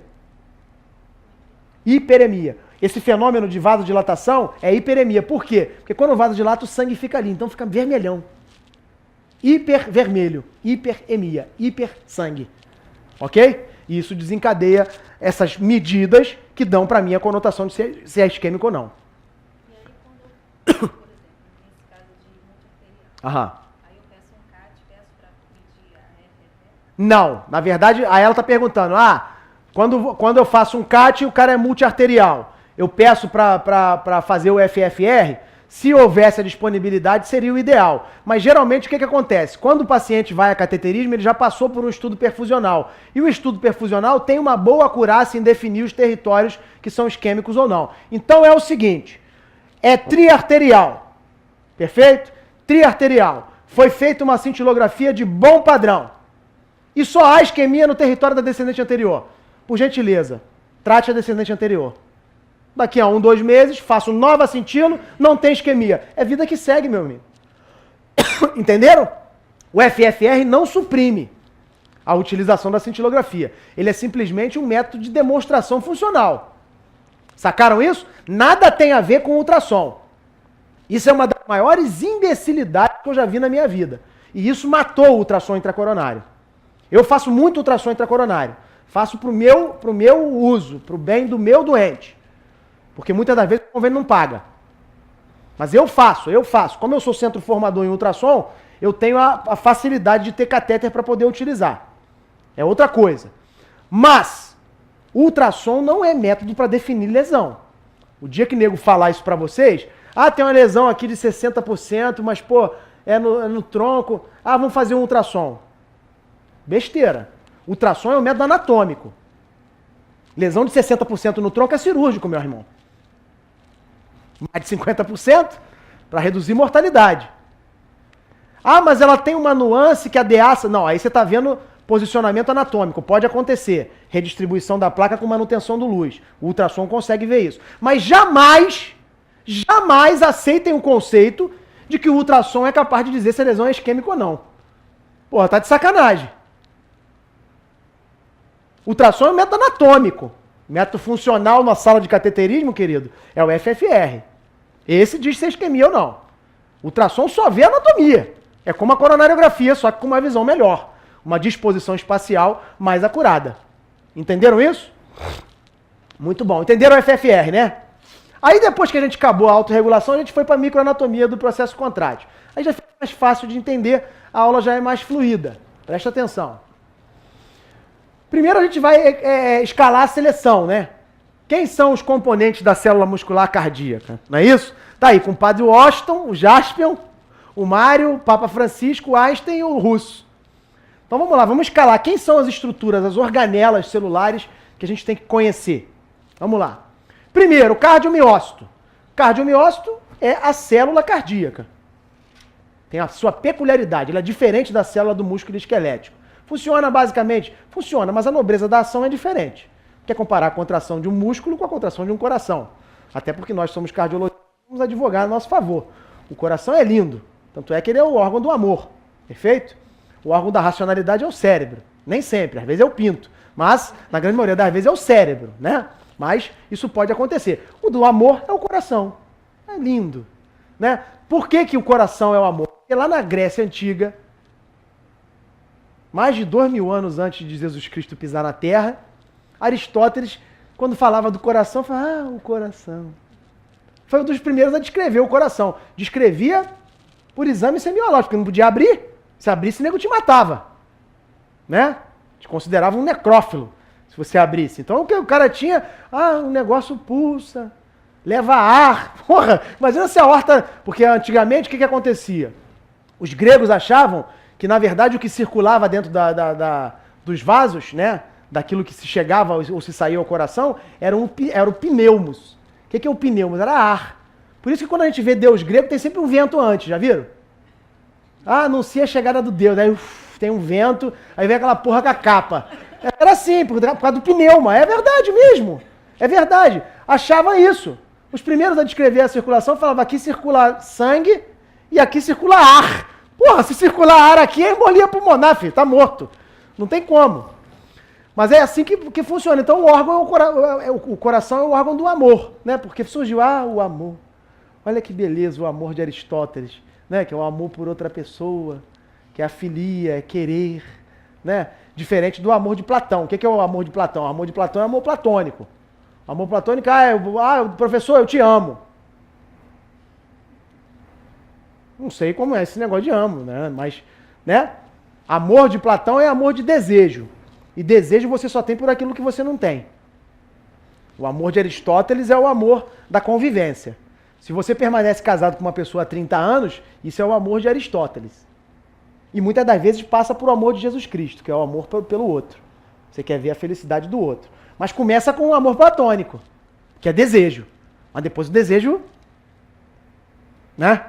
Hiperemia. Esse fenômeno de vasodilatação é hiperemia. Por quê? Porque quando o vaso dilata, o sangue fica ali, então fica vermelhão. Hipervermelho, hiperemia, hipersangue. Ok? E isso desencadeia essas medidas que dão para mim a conotação de se é isquêmico ou não. E aí, quando eu, por exemplo, nesse caso de multiarterial, Aham. aí eu peço um CAT, peço para medir a FFR? Não, na verdade, aí ela está perguntando, quando eu faço um CAT, o cara é multiarterial, eu peço para fazer o FFR, se houvesse a disponibilidade, seria o ideal. Mas geralmente o que acontece? Quando o paciente vai a cateterismo, ele já passou por um estudo perfusional. E o estudo perfusional tem uma boa acurácia em definir os territórios que são isquêmicos ou não. Então é o seguinte, é triarterial, perfeito? Triarterial. Foi feita uma cintilografia de bom padrão. e só há isquemia no território da descendente anterior. Por gentileza, trate a descendente anterior. Daqui a 1, 2 meses, faço nova cintilo, não tem isquemia. É vida que segue, meu amigo. Entenderam? O FFR não suprime a utilização da cintilografia. Ele é simplesmente um método de demonstração funcional. Sacaram isso? Nada tem a ver com ultrassom. Isso é uma das maiores imbecilidades que eu já vi na minha vida. E isso matou o ultrassom intracoronário. Eu faço muito ultrassom intracoronário. Faço pro meu uso, pro bem do meu doente. Porque muitas das vezes o convênio não paga. Mas eu faço. Como eu sou centro formador em ultrassom, eu tenho a facilidade de ter catéter para poder utilizar. É outra coisa. Mas, ultrassom não é método para definir lesão. O dia que o nego falar isso para vocês, tem uma lesão aqui de 60%, mas, pô, é no tronco. Vamos fazer um ultrassom. Besteira. Ultrassom é um método anatômico. Lesão de 60% no tronco é cirúrgico, meu irmão. Mais de 50% para reduzir mortalidade. Mas ela tem uma nuance que a DEAça... Não, aí você está vendo posicionamento anatômico. Pode acontecer. Redistribuição da placa com manutenção do luz. O ultrassom consegue ver isso. Mas jamais aceitem o conceito de que o ultrassom é capaz de dizer se a lesão é isquêmica ou não. Porra, tá de sacanagem. Ultrassom é um método anatômico. Método funcional na sala de cateterismo, querido, é o FFR. Esse diz se é isquemia ou não. Ultrassom só vê anatomia. É como a coronariografia, só que com uma visão melhor. Uma disposição espacial mais acurada. Entenderam isso? Muito bom. Entenderam o FFR, né? Aí depois que a gente acabou a autorregulação, a gente foi para a microanatomia do processo contrátil. Aí já fica mais fácil de entender, a aula já é mais fluida. Presta atenção. Primeiro a gente vai escalar a seleção, né? Quem são os componentes da célula muscular cardíaca? Não é isso? Tá aí, com o padre Washington, o Jaspion, o Mário, o Papa Francisco, o Einstein e o Russo. Então vamos lá, vamos escalar. Quem são as estruturas, as organelas celulares que a gente tem que conhecer? Vamos lá. Primeiro, o cardiomiócito. O cardiomiócito é a célula cardíaca. Tem a sua peculiaridade, ela é diferente da célula do músculo esquelético. Funciona basicamente? Funciona, mas a nobreza da ação é diferente. Quer comparar a contração de um músculo com a contração de um coração. Até porque nós somos cardiologistas, vamos advogar a nosso favor. O coração é lindo, tanto é que ele é o órgão do amor, perfeito? O órgão da racionalidade é o cérebro. Nem sempre, às vezes é o pinto, mas na grande maioria das vezes é o cérebro, né? Mas isso pode acontecer. O do amor é o coração. É lindo, né? Por que o coração é o amor? Porque lá na Grécia Antiga, mais de 2000 anos antes de Jesus Cristo pisar na Terra, Aristóteles, quando falava do coração, falava, o coração. Foi um dos primeiros a descrever o coração. Descrevia por exame semiológico, porque não podia abrir. Se abrisse, o nego te matava. Né? Te considerava um necrófilo, se você abrisse. Então o cara tinha, o negócio pulsa, leva ar. Porra, imagina se a aorta... Porque antigamente, o que acontecia? Os gregos achavam que, na verdade, o que circulava dentro dos vasos, né, daquilo que se chegava ou se saía ao coração, era o pneumos. O que é o pneumos? Era ar. Por isso que quando a gente vê Deus grego, tem sempre um vento antes, já viram? Anuncia a chegada do Deus, aí tem um vento, aí vem aquela porra com a capa. Era assim, por causa do pneuma. É verdade mesmo. É verdade. Achava isso. Os primeiros a descrever a circulação falavam aqui circula sangue e aqui circula ar. Porra, se circular ar aqui é embolia pulmonar, filho, tá morto. Não tem como. Mas é assim que funciona. Então o órgão o coração é o órgão do amor, né? Porque surgiu, o amor. Olha que beleza, o amor de Aristóteles, né? Que é o amor por outra pessoa, que é a filia, é querer, né? Diferente do amor de Platão. O que é o amor de Platão? O amor de Platão é amor platônico. O amor platônico, professor, eu te amo. Não sei como é esse negócio de amo, né? Mas, né? Amor de Platão é amor de desejo. E desejo você só tem por aquilo que você não tem. O amor de Aristóteles é o amor da convivência. Se você permanece casado com uma pessoa há 30 anos, isso é o amor de Aristóteles. E muitas das vezes passa por o amor de Jesus Cristo, que é o amor pelo outro. Você quer ver a felicidade do outro. Mas começa com o amor platônico, que é desejo. Mas depois o desejo, né?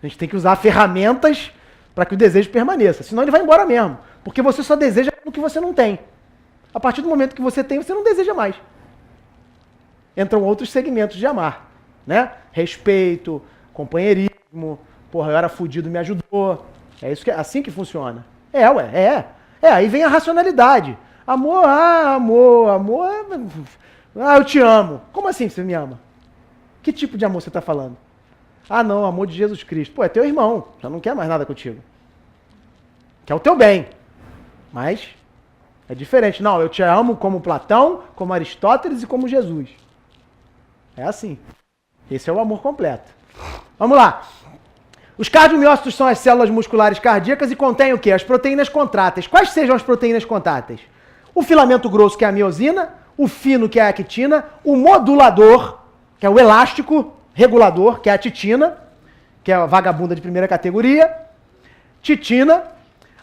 A gente tem que usar ferramentas para que o desejo permaneça. Senão ele vai embora mesmo. Porque você só deseja quando que você não tem. A partir do momento que você tem, você não deseja mais. Entram outros segmentos de amar, né? Respeito, companheirismo, porra, eu era fudido, me ajudou. É isso que assim que funciona. Aí vem a racionalidade. Amor, eu te amo. Como assim você me ama? Que tipo de amor você está falando? Ah, não, amor de Jesus Cristo. Pô, é teu irmão, já não quer mais nada contigo. Quer o teu bem. Mas é diferente. Não, eu te amo como Platão, como Aristóteles e como Jesus. É assim. Esse é o amor completo. Vamos lá. Os cardiomiócitos são as células musculares cardíacas e contêm o quê? As proteínas contráteis. Quais sejam as proteínas contráteis? O filamento grosso, que é a miosina, o fino, que é a actina, o modulador, que é o elástico regulador, que é a titina, que é a vagabunda de primeira categoria, titina,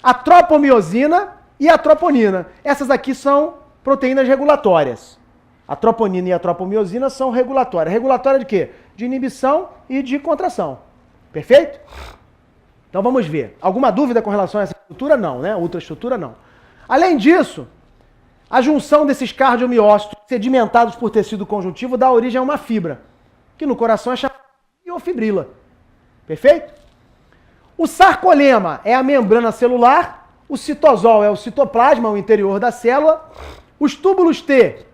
a tropomiosina e a troponina. Essas aqui são proteínas regulatórias. A troponina e a tropomiosina são regulatórias. Regulatória de quê? De inibição e de contração. Perfeito? Então vamos ver. Alguma dúvida com relação a essa estrutura? Não, né? Ultraestrutura não. Além disso, a junção desses cardiomiócitos sedimentados por tecido conjuntivo dá origem a uma fibra, que no coração é chamada de miofibrila. Perfeito? O sarcolema é a membrana celular, o citosol é o citoplasma, o interior da célula, os túbulos T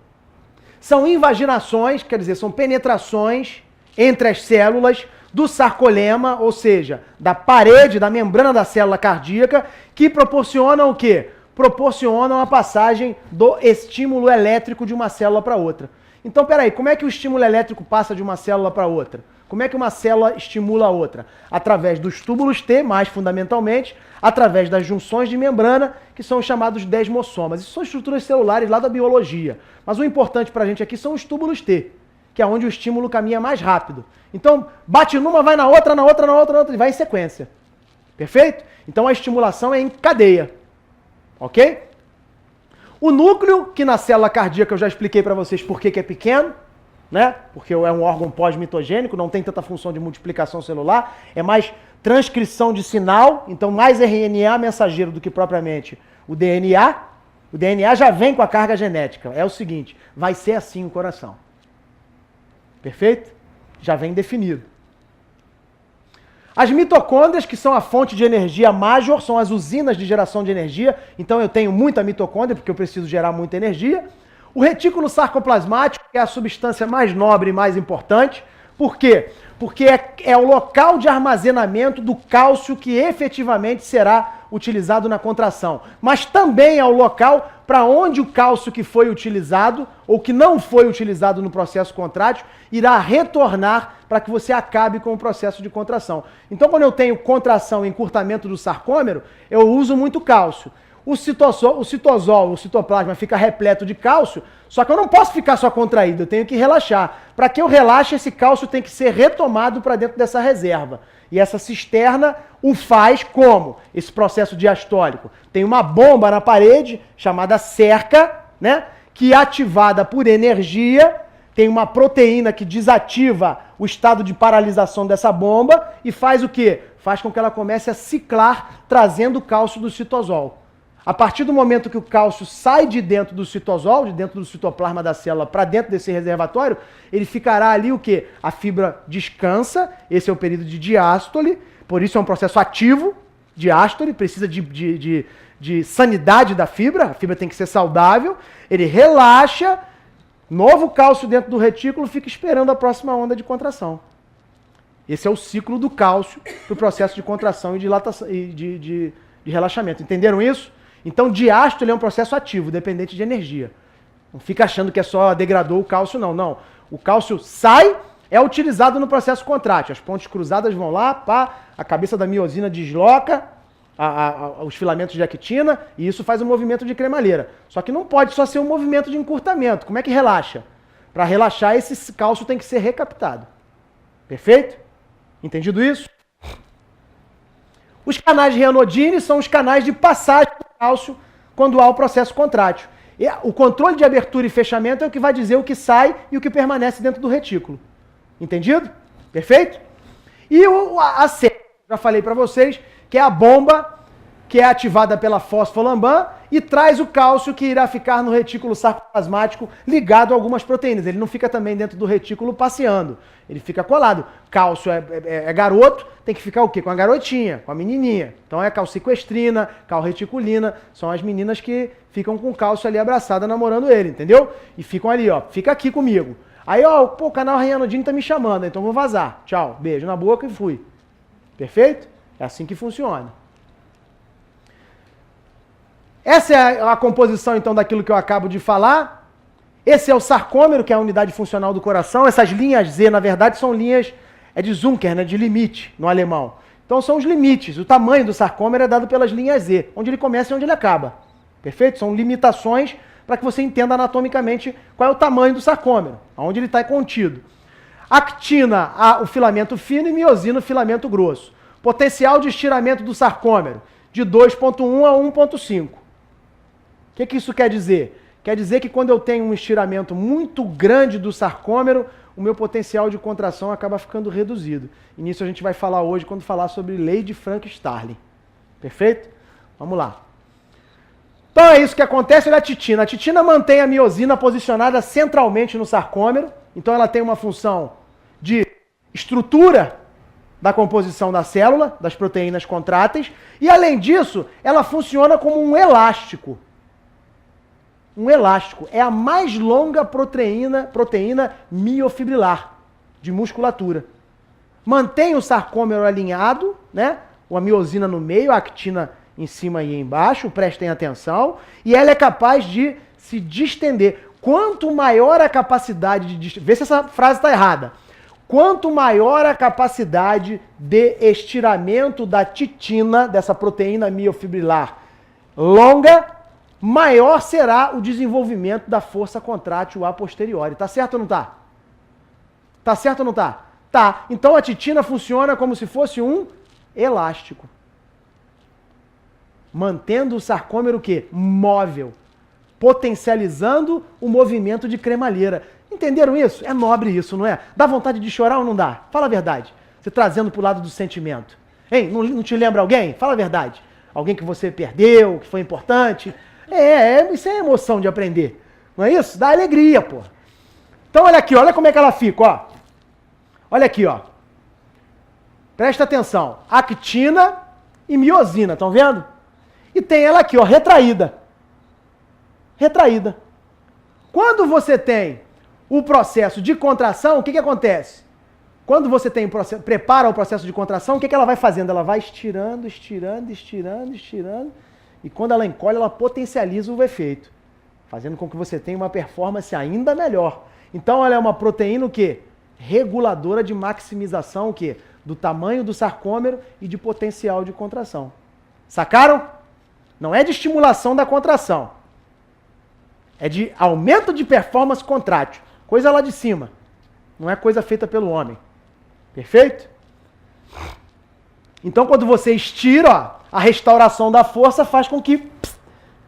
são invaginações, quer dizer, são penetrações entre as células do sarcolema, ou seja, da parede, da membrana da célula cardíaca, que proporcionam o quê? Proporcionam a passagem do estímulo elétrico de uma célula para outra. Então, peraí, como é que o estímulo elétrico passa de uma célula para outra? Como é que uma célula estimula a outra? Através dos túbulos T, mais fundamentalmente, através das junções de membrana, que são os chamados desmossomas. Isso são estruturas celulares lá da biologia. Mas o importante para a gente aqui são os túbulos T, que é onde o estímulo caminha mais rápido. Então, bate numa, vai na outra, e vai em sequência. Perfeito? Então a estimulação é em cadeia. Ok? O núcleo, que na célula cardíaca eu já expliquei para vocês por que é pequeno, né? Porque é um órgão pós-mitogênico, não tem tanta função de multiplicação celular, é mais transcrição de sinal, então mais RNA mensageiro do que propriamente o DNA. O DNA já vem com a carga genética. É o seguinte, vai ser assim o coração. Perfeito? Já vem definido. As mitocôndrias, que são a fonte de energia major, são as usinas de geração de energia. Então eu tenho muita mitocôndria, porque eu preciso gerar muita energia. O retículo sarcoplasmático, que é a substância mais nobre e mais importante. Por quê? Porque é o local de armazenamento do cálcio que efetivamente será utilizado na contração. Mas também é o local para onde o cálcio que foi utilizado, ou que não foi utilizado no processo contrátil, irá retornar para que você acabe com o processo de contração. Então, quando eu tenho contração e encurtamento do sarcômero, eu uso muito cálcio. O citosol, o citoplasma fica repleto de cálcio, só que eu não posso ficar só contraído, eu tenho que relaxar. Para que eu relaxe, esse cálcio tem que ser retomado para dentro dessa reserva. E essa cisterna o faz como? Esse processo diastólico. Tem uma bomba na parede, chamada cerca, né? Que ativada por energia, tem uma proteína que desativa o estado de paralisação dessa bomba e faz o quê? Faz com que ela comece a ciclar, trazendo o cálcio do citosol. A partir do momento que o cálcio sai de dentro do citosol, de dentro do citoplasma da célula, para dentro desse reservatório, ele ficará ali o quê? A fibra descansa, esse é o período de diástole, por isso é um processo ativo, diástole, precisa de sanidade da fibra, a fibra tem que ser saudável, ele relaxa, novo cálcio dentro do retículo, fica esperando a próxima onda de contração. Esse é o ciclo do cálcio para o processo de contração e dilatação, e de relaxamento. Entenderam isso? Então, diástole é um processo ativo, dependente de energia. Não fica achando que é só degradou o cálcio, não. Não. O cálcio sai, é utilizado no processo contrátil. As pontes cruzadas vão lá, pá, a cabeça da miosina desloca os filamentos de actina e isso faz um movimento de cremalheira. Só que não pode só ser um movimento de encurtamento. Como é que relaxa? Para relaxar, esse cálcio tem que ser recaptado. Perfeito? Entendido isso? Os canais de Raynaud são os canais de passagem do cálcio quando há o processo contrátil. E o controle de abertura e fechamento é o que vai dizer o que sai e o que permanece dentro do retículo. Entendido? Perfeito? E a cerca, já falei para vocês, que é a bomba que é ativada pela fosfolamban, e traz o cálcio que irá ficar no retículo sarcoplasmático ligado a algumas proteínas. Ele não fica também dentro do retículo passeando, ele fica colado. Cálcio é garoto, tem que ficar o quê? Com a garotinha, com a menininha. Então é calcicoestrina, calreticulina, são as meninas que ficam com o cálcio ali abraçada namorando ele, entendeu? E ficam ali, ó, fica aqui comigo. Aí, ó, pô, o canal Raianodinho tá me chamando, então vou vazar. Tchau, beijo na boca e fui. Perfeito? É assim que funciona. Essa é a composição, então, daquilo que eu acabo de falar. Esse é o sarcômero, que é a unidade funcional do coração. Essas linhas Z, na verdade, são linhas de Zunker, né, de limite, no alemão. Então, são os limites. O tamanho do sarcômero é dado pelas linhas Z, onde ele começa e onde ele acaba. Perfeito? São limitações para que você entenda anatomicamente qual é o tamanho do sarcômero, onde ele está contido. Actina, o filamento fino, e miosina, o filamento grosso. Potencial de estiramento do sarcômero, de 2,1 a 1,5. O que isso quer dizer? Quer dizer que quando eu tenho um estiramento muito grande do sarcômero, o meu potencial de contração acaba ficando reduzido. E nisso a gente vai falar hoje quando falar sobre lei de Frank-Starling. Perfeito? Vamos lá. Então é isso que acontece na titina. A titina mantém a miosina posicionada centralmente no sarcômero. Então ela tem uma função de estrutura da composição da célula, das proteínas contráteis. E além disso, ela funciona como um elástico. Um elástico. É a mais longa proteína miofibrilar de musculatura. Mantém o sarcômero alinhado, né? A miosina no meio, a actina em cima e embaixo, prestem atenção, e ela é capaz de se distender. Quanto maior a capacidade de... Vê se essa frase está errada. Quanto maior a capacidade de estiramento da titina, dessa proteína miofibrilar longa, maior será o desenvolvimento da força contrátil a posteriori. Tá certo ou não tá? Tá certo ou não tá? Tá. Então a titina funciona como se fosse um elástico. Mantendo o sarcômero o quê? Móvel. Potencializando o movimento de cremalheira. Entenderam isso? É nobre isso, não é? Dá vontade de chorar ou não dá? Fala a verdade. Você trazendo pro lado do sentimento. Hein? Não te lembra alguém? Fala a verdade. Alguém que você perdeu, que foi importante. Isso é emoção de aprender. Não é isso? Dá alegria, pô. Então olha aqui, olha como é que ela fica, ó. Olha aqui, ó. Presta atenção. Actina e miosina, estão vendo? E tem ela aqui, ó, retraída. Retraída. Quando você tem o processo de contração, o que acontece? Quando você prepara o processo de contração, o que ela vai fazendo? Ela vai estirando, estirando, estirando, estirando. E quando ela encolhe, ela potencializa o efeito, fazendo com que você tenha uma performance ainda melhor. Então ela é uma proteína o quê? Reguladora de maximização o quê? Do tamanho do sarcômero e de potencial de contração. Sacaram? Não é de estimulação da contração. É de aumento de performance contrátil. Coisa lá de cima. Não é coisa feita pelo homem. Perfeito? Então quando você estira, ó, a restauração da força faz com que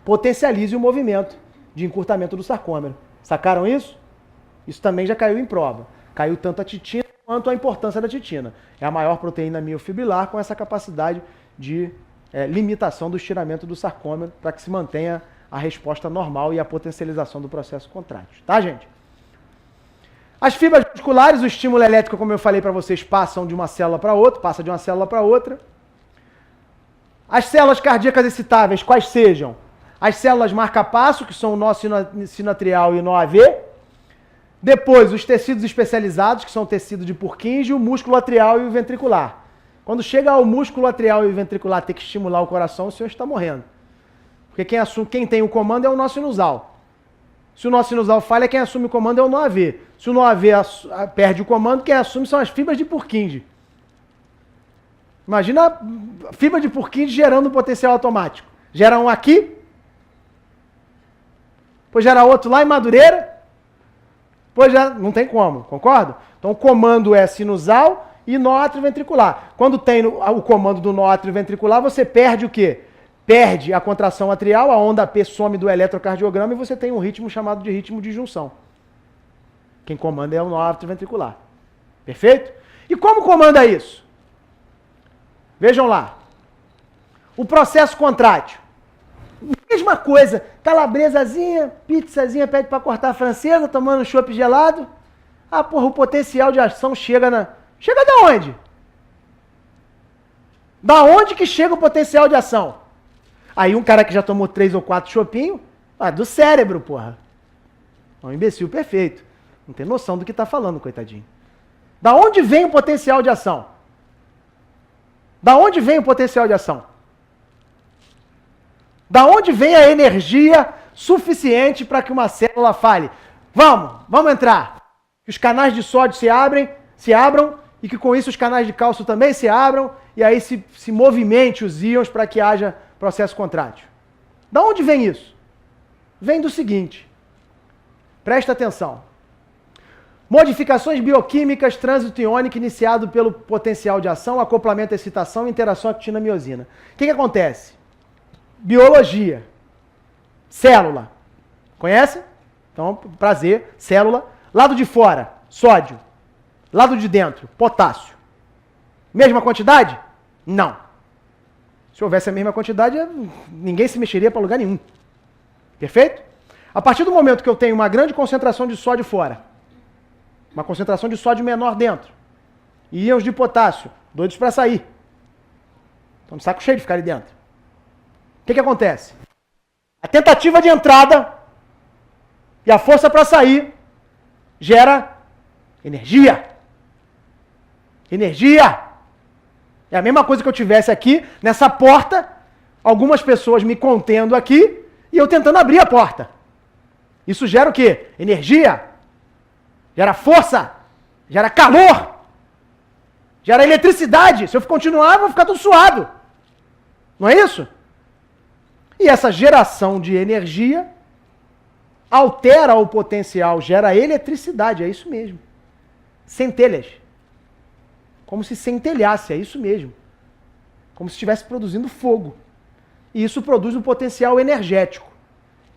potencialize o movimento de encurtamento do sarcômero. Sacaram isso? Isso também já caiu em prova. Caiu tanto a titina quanto a importância da titina. É a maior proteína miofibrilar com essa capacidade de limitação do estiramento do sarcômero para que se mantenha a resposta normal e a potencialização do processo contrátil. Tá, gente? As fibras musculares, o estímulo elétrico, como eu falei para vocês, passam de uma célula para outra, passa de uma célula para outra. As células cardíacas excitáveis, quais sejam? As células marca-passo, que são o nó sinoatrial e o nó AV. Depois, os tecidos especializados, que são o tecido de Purkinje, o músculo atrial e o ventricular. Quando chega ao músculo atrial e o ventricular ter que estimular o coração, o senhor está morrendo. Porque quem tem o comando é o nó sinusal. Se o nó sinusal falha, quem assume o comando é o nó AV. Se o nó AV perde o comando, quem assume são as fibras de Purkinje. Imagina a fibra de Purkinje gerando potencial automático. Gera um aqui, depois gera outro lá em Madureira, depois já não tem como, concorda? Então o comando é sinusal e nó atrioventricular. Quando tem o comando do nó atrioventricular, você perde o quê? Perde a contração atrial, a onda P some do eletrocardiograma e você tem um ritmo chamado de ritmo de junção. Quem comanda é o nó atrioventricular. Perfeito? E como comanda isso? Vejam lá. O processo contrátil. Mesma coisa, calabresazinha, pizzazinha, pede para cortar a francesa, tomando um chopp gelado. Ah, porra, o potencial de ação chega na... Chega da onde? Da onde que chega o potencial de ação? Aí um cara que já tomou 3 ou 4 chopinhos, do cérebro, porra. É um imbecil perfeito. Não tem noção do que está falando, coitadinho. Da onde vem o potencial de ação? Da onde vem o potencial de ação? Da onde vem a energia suficiente para que uma célula fale? Vamos entrar. Que os canais de sódio se abram, e que com isso os canais de cálcio também se abram, e aí se movimente os íons para que haja processo contrátil. Da onde vem isso? Vem do seguinte, presta atenção. Modificações bioquímicas, trânsito iônico iniciado pelo potencial de ação, acoplamento, excitação e interação actina-miosina. O que acontece? Biologia. Célula. Conhece? Então, prazer, célula. Lado de fora, sódio. Lado de dentro, potássio. Mesma quantidade? Não. Se houvesse a mesma quantidade, ninguém se mexeria para lugar nenhum. Perfeito? A partir do momento que eu tenho uma grande concentração de sódio fora, uma concentração de sódio menor dentro, e íons de potássio, doidos para sair. Estão de saco cheio de ficar ali dentro. O que acontece? A tentativa de entrada e a força para sair gera energia. Energia! É a mesma coisa que eu tivesse aqui, nessa porta, algumas pessoas me contendo aqui e eu tentando abrir a porta. Isso gera o quê? Energia. Gera força. Gera calor. Gera eletricidade. Se eu continuar, eu vou ficar todo suado. Não é isso? E essa geração de energia altera o potencial, gera eletricidade, é isso mesmo. Centelhas. Como se centelhasse, é isso mesmo. Como se estivesse produzindo fogo. E isso produz um potencial energético.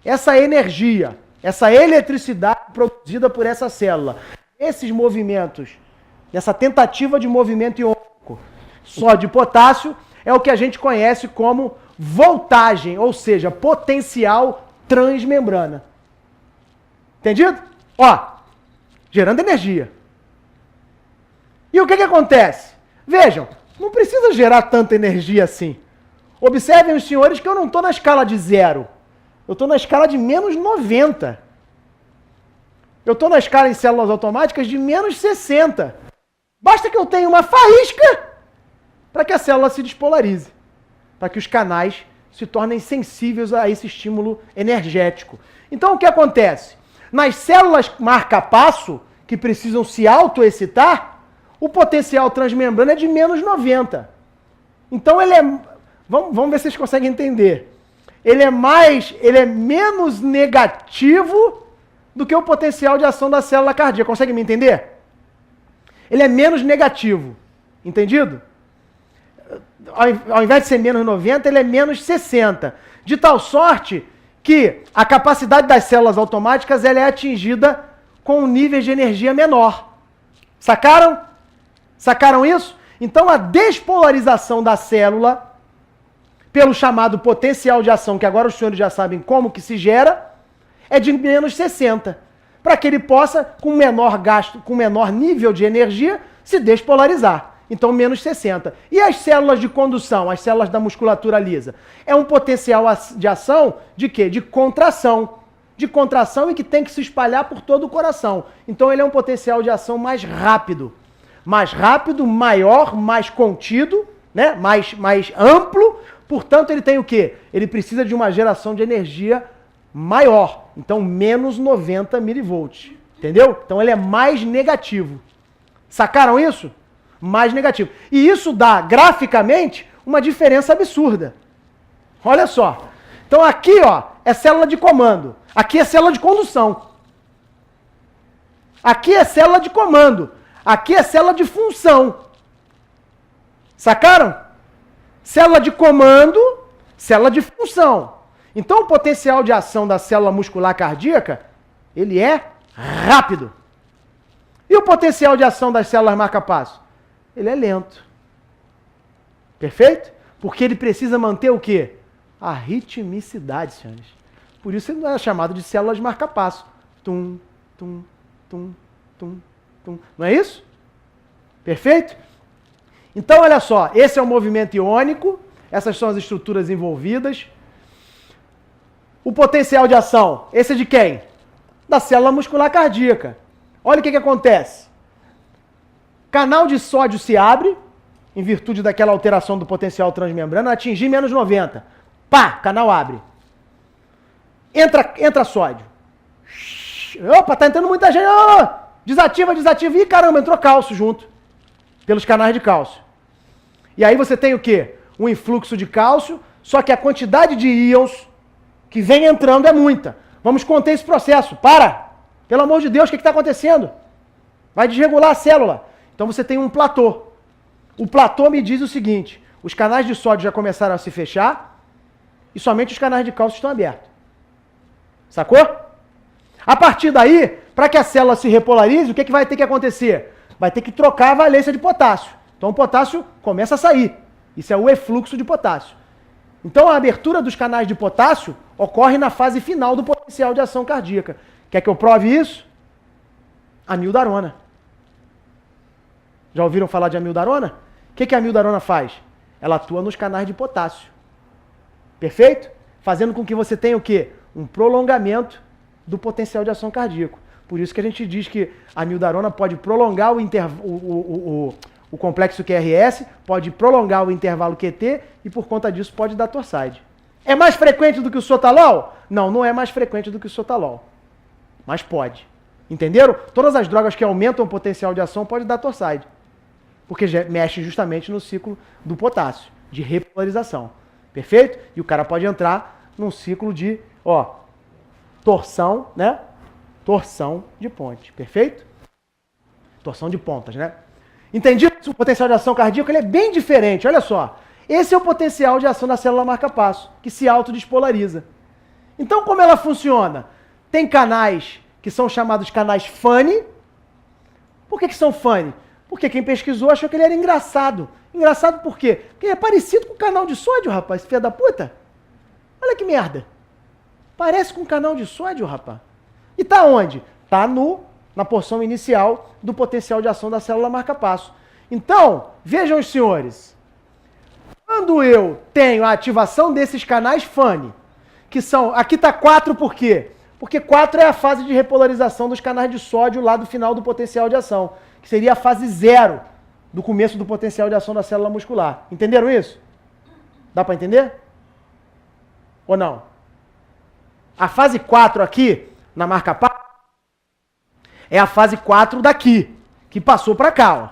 Essa energia, essa eletricidade produzida por essa célula, esses movimentos, essa tentativa de movimento iônico só de potássio, é o que a gente conhece como voltagem, ou seja, potencial transmembrana. Entendido? Gerando energia. E o que acontece? Vejam, não precisa gerar tanta energia assim. Observem os senhores que eu não estou na escala de 0. Eu estou na escala de menos 90. Eu estou na escala em células automáticas de menos 60. Basta que eu tenha uma faísca para que a célula se despolarize. Para que os canais se tornem sensíveis a esse estímulo energético. Então o que acontece? Nas células marca-passo, que precisam se autoexcitar, o potencial transmembrana é de menos 90. Então ele é... Vamos ver se vocês conseguem entender. Ele é menos negativo do que o potencial de ação da célula cardíaca. Consegue me entender? Ele é menos negativo. Entendido? Ao invés de ser menos 90, ele é menos 60. De tal sorte que a capacidade das células automáticas ela é atingida com um nível de energia menor. Sacaram? Sacaram isso? Então a despolarização da célula, pelo chamado potencial de ação, que agora os senhores já sabem como que se gera, é de menos 60. Para que ele possa, com menor gasto, com menor nível de energia, se despolarizar. Então, menos 60. E as células de condução, as células da musculatura lisa? É um potencial de ação de quê? De contração. De contração e que tem que se espalhar por todo o coração. Então, ele é um potencial de ação mais rápido. Mais rápido, maior, mais contido, né? mais amplo. Portanto, ele tem o quê? Ele precisa de uma geração de energia maior. Então, menos 90 milivolts. Entendeu? Então, ele é mais negativo. Sacaram isso? Mais negativo. E isso dá, graficamente, uma diferença absurda. Olha só. Então aqui, é célula de comando. Aqui é célula de condução. Aqui é célula de comando. Aqui é célula de função. Sacaram? Célula de comando, célula de função. Então o potencial de ação da célula muscular cardíaca, ele é rápido. E o potencial de ação das células marca-passo? Ele é lento. Perfeito? Porque ele precisa manter o quê? A ritmicidade, senhores. Por isso ele não é chamado de célula de marca-passo. Tum, tum, tum, tum, tum. Não é isso? Perfeito? Então, olha só, esse é o movimento iônico, essas são as estruturas envolvidas. O potencial de ação, esse é de quem? Da célula muscular cardíaca. Olha o que acontece. Canal de sódio se abre, em virtude daquela alteração do potencial transmembrana, atingir menos 90. Pá, canal abre. Entra sódio. Opa, tá entrando muita gente. Oh, desativa. Ih, caramba, entrou cálcio junto. Pelos canais de cálcio. E aí você tem o quê? Um influxo de cálcio, só que a quantidade de íons que vem entrando é muita. Vamos conter esse processo. Para! Pelo amor de Deus, o que está acontecendo? Vai desregular a célula. Então você tem um platô. O platô me diz o seguinte: os canais de sódio já começaram a se fechar e somente os canais de cálcio estão abertos. Sacou? A partir daí, para que a célula se repolarize, o que vai ter que acontecer? Vai ter que trocar a valência de potássio. Então o potássio começa a sair. Isso é o efluxo de potássio. Então a abertura dos canais de potássio ocorre na fase final do potencial de ação cardíaca. Quer que eu prove isso? Amildarona. Já ouviram falar de amildarona? O que a amildarona faz? Ela atua nos canais de potássio. Perfeito? Fazendo com que você tenha o quê? Um prolongamento do potencial de ação cardíaco. Por isso que a gente diz que a amildarona pode prolongar o complexo QRS, pode prolongar o intervalo QT e por conta disso pode dar torsade. É mais frequente do que o sotalol? Não, não é mais frequente do que o sotalol. Mas pode. Entenderam? Todas as drogas que aumentam o potencial de ação podem dar torsade. Porque mexe justamente no ciclo do potássio, de repolarização. Perfeito? E o cara pode entrar num ciclo de, torção, né? Torção de ponte. Perfeito? Torção de pontas, né? Entendido? O potencial de ação cardíaco ele é bem diferente. Olha só. Esse é o potencial de ação da célula marca-passo, que se autodespolariza. Então, como ela funciona? Tem canais que são chamados canais funny. Por que são funny? Porque quem pesquisou achou que ele era engraçado. Engraçado por quê? Porque é parecido com o canal de sódio, rapaz, filho da puta. Olha que merda. Parece com o canal de sódio, rapaz. E tá onde? Tá na porção inicial do potencial de ação da célula marca-passo. Então, vejam os senhores. Quando eu tenho a ativação desses canais funny, que são... Aqui tá 4 por quê? Porque 4 é a fase de repolarização dos canais de sódio lá do final do potencial de ação, que seria a fase 0 do começo do potencial de ação da célula muscular. Entenderam isso? Dá para entender? Ou não? A fase 4 aqui, na marca-passo, é a fase 4 daqui, que passou para cá, ó,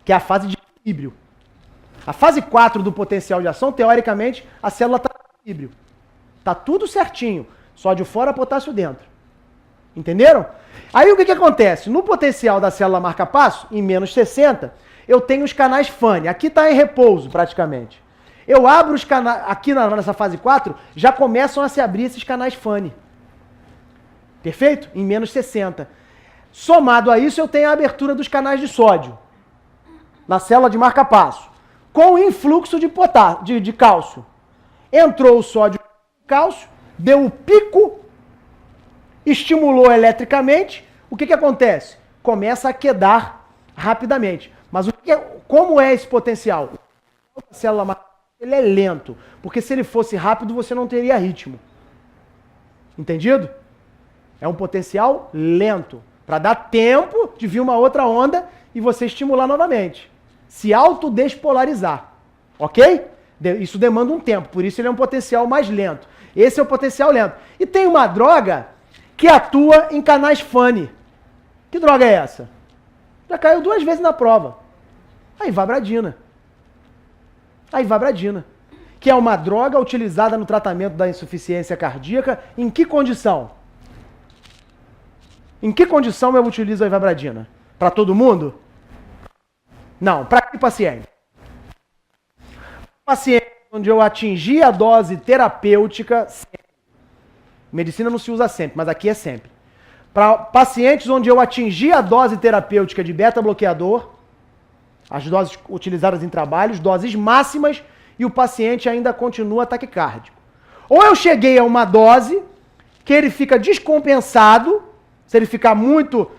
que é a fase de equilíbrio. A fase 4 do potencial de ação, teoricamente, a célula está em equilíbrio. Está tudo certinho. Sódio fora, potássio dentro. Entenderam? Aí o que acontece? No potencial da célula marca-passo, em menos 60, eu tenho os canais funny. Aqui está em repouso, praticamente. Eu abro os canais, aqui nessa fase 4, já começam a se abrir esses canais funny. Perfeito? Em menos 60. Somado a isso, eu tenho a abertura dos canais de sódio, na célula de marca-passo, com influxo de cálcio. Entrou o sódio e cálcio, deu o pico, estimulou eletricamente, o que acontece? Começa a quedar rapidamente. Mas como é esse potencial? A célula ele é lento, porque se ele fosse rápido você não teria ritmo. Entendido? É um potencial lento, para dar tempo de vir uma outra onda e você estimular novamente. Se autodespolarizar, ok? Isso demanda um tempo, por isso ele é um potencial mais lento. Esse é o potencial lento. E tem uma droga que atua em canais funny. Que droga é essa? Já caiu 2 vezes na prova. A ivabradina. A ivabradina. Que é uma droga utilizada no tratamento da insuficiência cardíaca. Em que condição? Em que condição eu utilizo a ivabradina? Para todo mundo? Não. Para que paciente? Paciente onde eu atingi a dose terapêutica sempre. Medicina não se usa sempre, mas aqui é sempre. Para pacientes onde eu atingi a dose terapêutica de beta-bloqueador, as doses utilizadas em trabalhos, doses máximas, e o paciente ainda continua taquicárdico. Ou eu cheguei a uma dose que ele fica descompensado, se ele ficar muito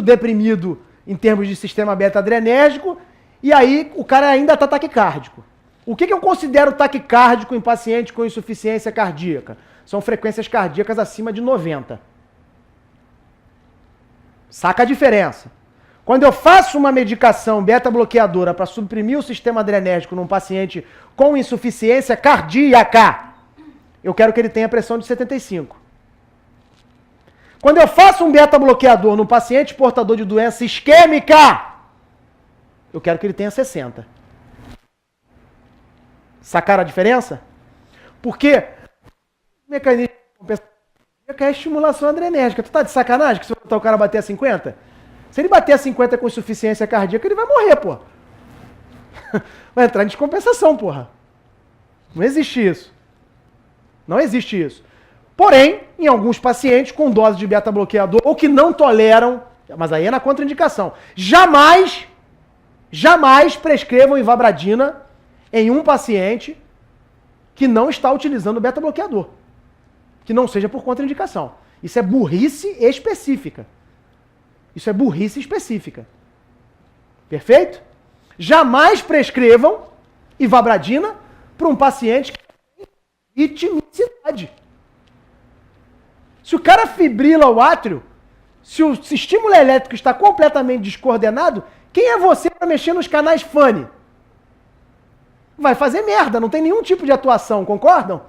deprimido em termos de sistema beta-adrenérgico, e aí o cara ainda está taquicárdico. O que eu considero taquicárdico em paciente com insuficiência cardíaca? São frequências cardíacas acima de 90. Saca a diferença? Quando eu faço uma medicação beta-bloqueadora para suprimir o sistema adrenérgico num paciente com insuficiência cardíaca, eu quero que ele tenha pressão de 75. Quando eu faço um beta-bloqueador num paciente portador de doença isquêmica, eu quero que ele tenha 60. Sacaram a diferença? Porque o mecanismo é a estimulação adrenérgica. Tu tá de sacanagem que se botar o cara bater a 50? Se ele bater a 50 com insuficiência cardíaca, ele vai morrer, pô. Vai entrar em descompensação, porra. Não existe isso. Não existe isso. Porém, em alguns pacientes com dose de beta-bloqueador ou que não toleram, mas aí é na contraindicação, jamais prescrevam ivabradina em um paciente que não está utilizando beta-bloqueador. Que não seja por contraindicação. Isso é burrice específica. Isso é burrice específica. Perfeito? Jamais prescrevam ivabradina para um paciente que tem ritmicidade. Se o cara fibrila o átrio, se o estímulo elétrico está completamente descoordenado, quem é você para mexer nos canais FANI? Vai fazer merda, não tem nenhum tipo de atuação, concordam?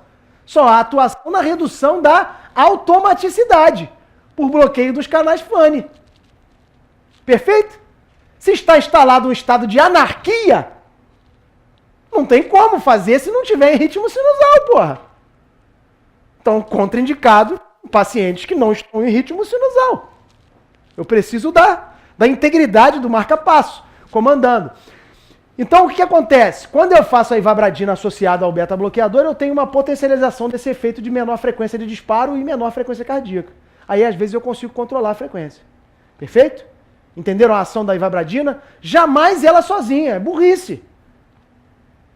Só há atuação na redução da automaticidade por bloqueio dos canais FANI. Perfeito? Se está instalado um estado de anarquia, não tem como fazer se não tiver em ritmo sinusal, porra. Então, contraindicado pacientes que não estão em ritmo sinusal. Eu preciso da integridade do marca-passo, comandando. Então, o que acontece? Quando eu faço a ivabradina associada ao beta-bloqueador, eu tenho uma potencialização desse efeito de menor frequência de disparo e menor frequência cardíaca. Aí, às vezes, eu consigo controlar a frequência. Perfeito? Entenderam a ação da ivabradina? Jamais ela sozinha. É burrice.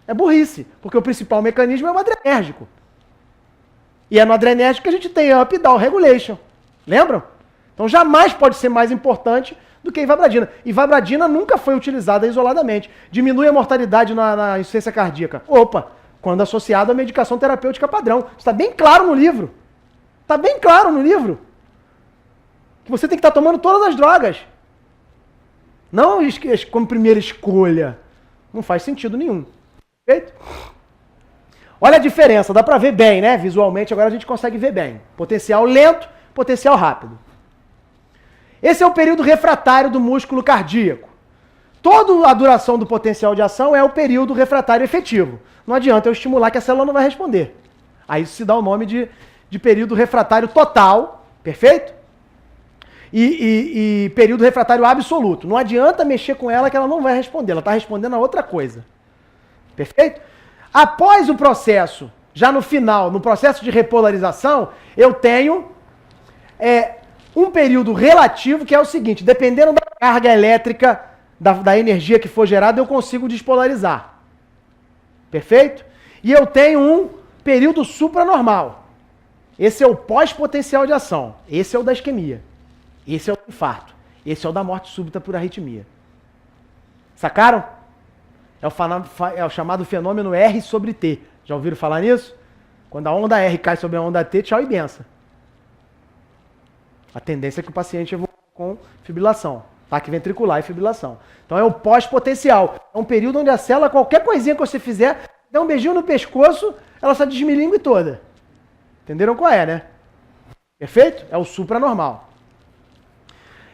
É burrice. Porque o principal mecanismo é o adrenérgico. E é no adrenérgico que a gente tem up down regulation. Lembram? Então jamais pode ser mais importante do que a ivabradina. Ivabradina nunca foi utilizada isoladamente. Diminui a mortalidade na insuficiência cardíaca. Opa, quando associado à medicação terapêutica padrão. Está bem claro no livro. Está bem claro no livro. Que você tem que estar tomando todas as drogas. Não como primeira escolha. Não faz sentido nenhum. Perfeito? Olha a diferença, dá para ver bem, né? Visualmente agora a gente consegue ver bem. Potencial lento, potencial rápido. Esse é o período refratário do músculo cardíaco. Toda a duração do potencial de ação é o período refratário efetivo. Não adianta eu estimular que a célula não vai responder. Aí isso se dá o nome de período refratário total, perfeito? E período refratário absoluto. Não adianta mexer com ela que ela não vai responder, ela está respondendo a outra coisa. Perfeito? Após o processo, já no final, no processo de repolarização, eu tenho um período relativo que é o seguinte, dependendo da carga elétrica, da energia que for gerada, eu consigo despolarizar. Perfeito? E eu tenho um período supranormal. Esse é o pós-potencial de ação. Esse é o da isquemia. Esse é o do infarto. Esse é o da morte súbita por arritmia. Sacaram? É o chamado fenômeno R sobre T. Já ouviram falar nisso? Quando a onda R cai sobre a onda T, tchau e benção. A tendência é que o paciente evolua com fibrilação. Ataque ventricular e fibrilação. Então é o pós-potencial. É um período onde a célula, qualquer coisinha que você fizer, dá um beijinho no pescoço, ela só desmilingue toda. Entenderam qual é, né? Perfeito? É o supranormal.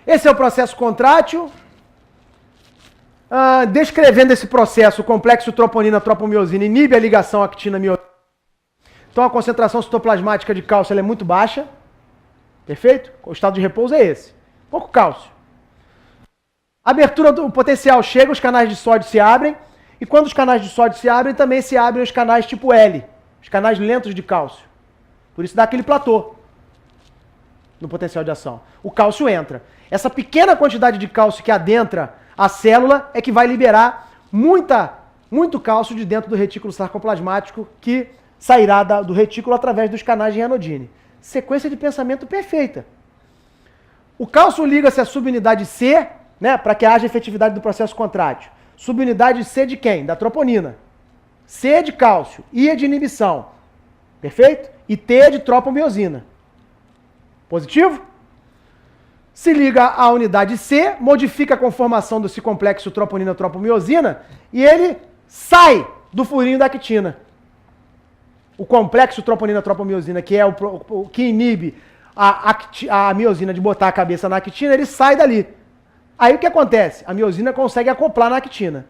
Esse é o processo contrátil. Descrevendo esse processo, o complexo troponina-tropomiosina inibe a ligação actina-miosina. Então a concentração citoplasmática de cálcio ela é muito baixa. Perfeito? O estado de repouso é esse. Pouco cálcio. A abertura do potencial chega, os canais de sódio se abrem. E quando os canais de sódio se abrem, também se abrem os canais tipo L. Os canais lentos de cálcio. Por isso dá aquele platô no potencial de ação. O cálcio entra. Essa pequena quantidade de cálcio que adentra a célula é que vai liberar muita muito cálcio de dentro do retículo sarcoplasmático que sairá do retículo através dos canais de Raynaudini. Sequência de pensamento perfeita. O cálcio liga-se à subunidade C, né, para que haja efetividade do processo contrátil. Subunidade C de quem? Da troponina. C é de cálcio, I é de inibição. Perfeito? E T é de tropomiosina. Positivo? Se liga à unidade C, modifica a conformação desse complexo troponina-tropomiosina e ele sai do furinho da actina. O complexo troponina-tropomiosina, que é o que inibe a miosina de botar a cabeça na actina, ele sai dali. Aí o que acontece? A miosina consegue acoplar na actina.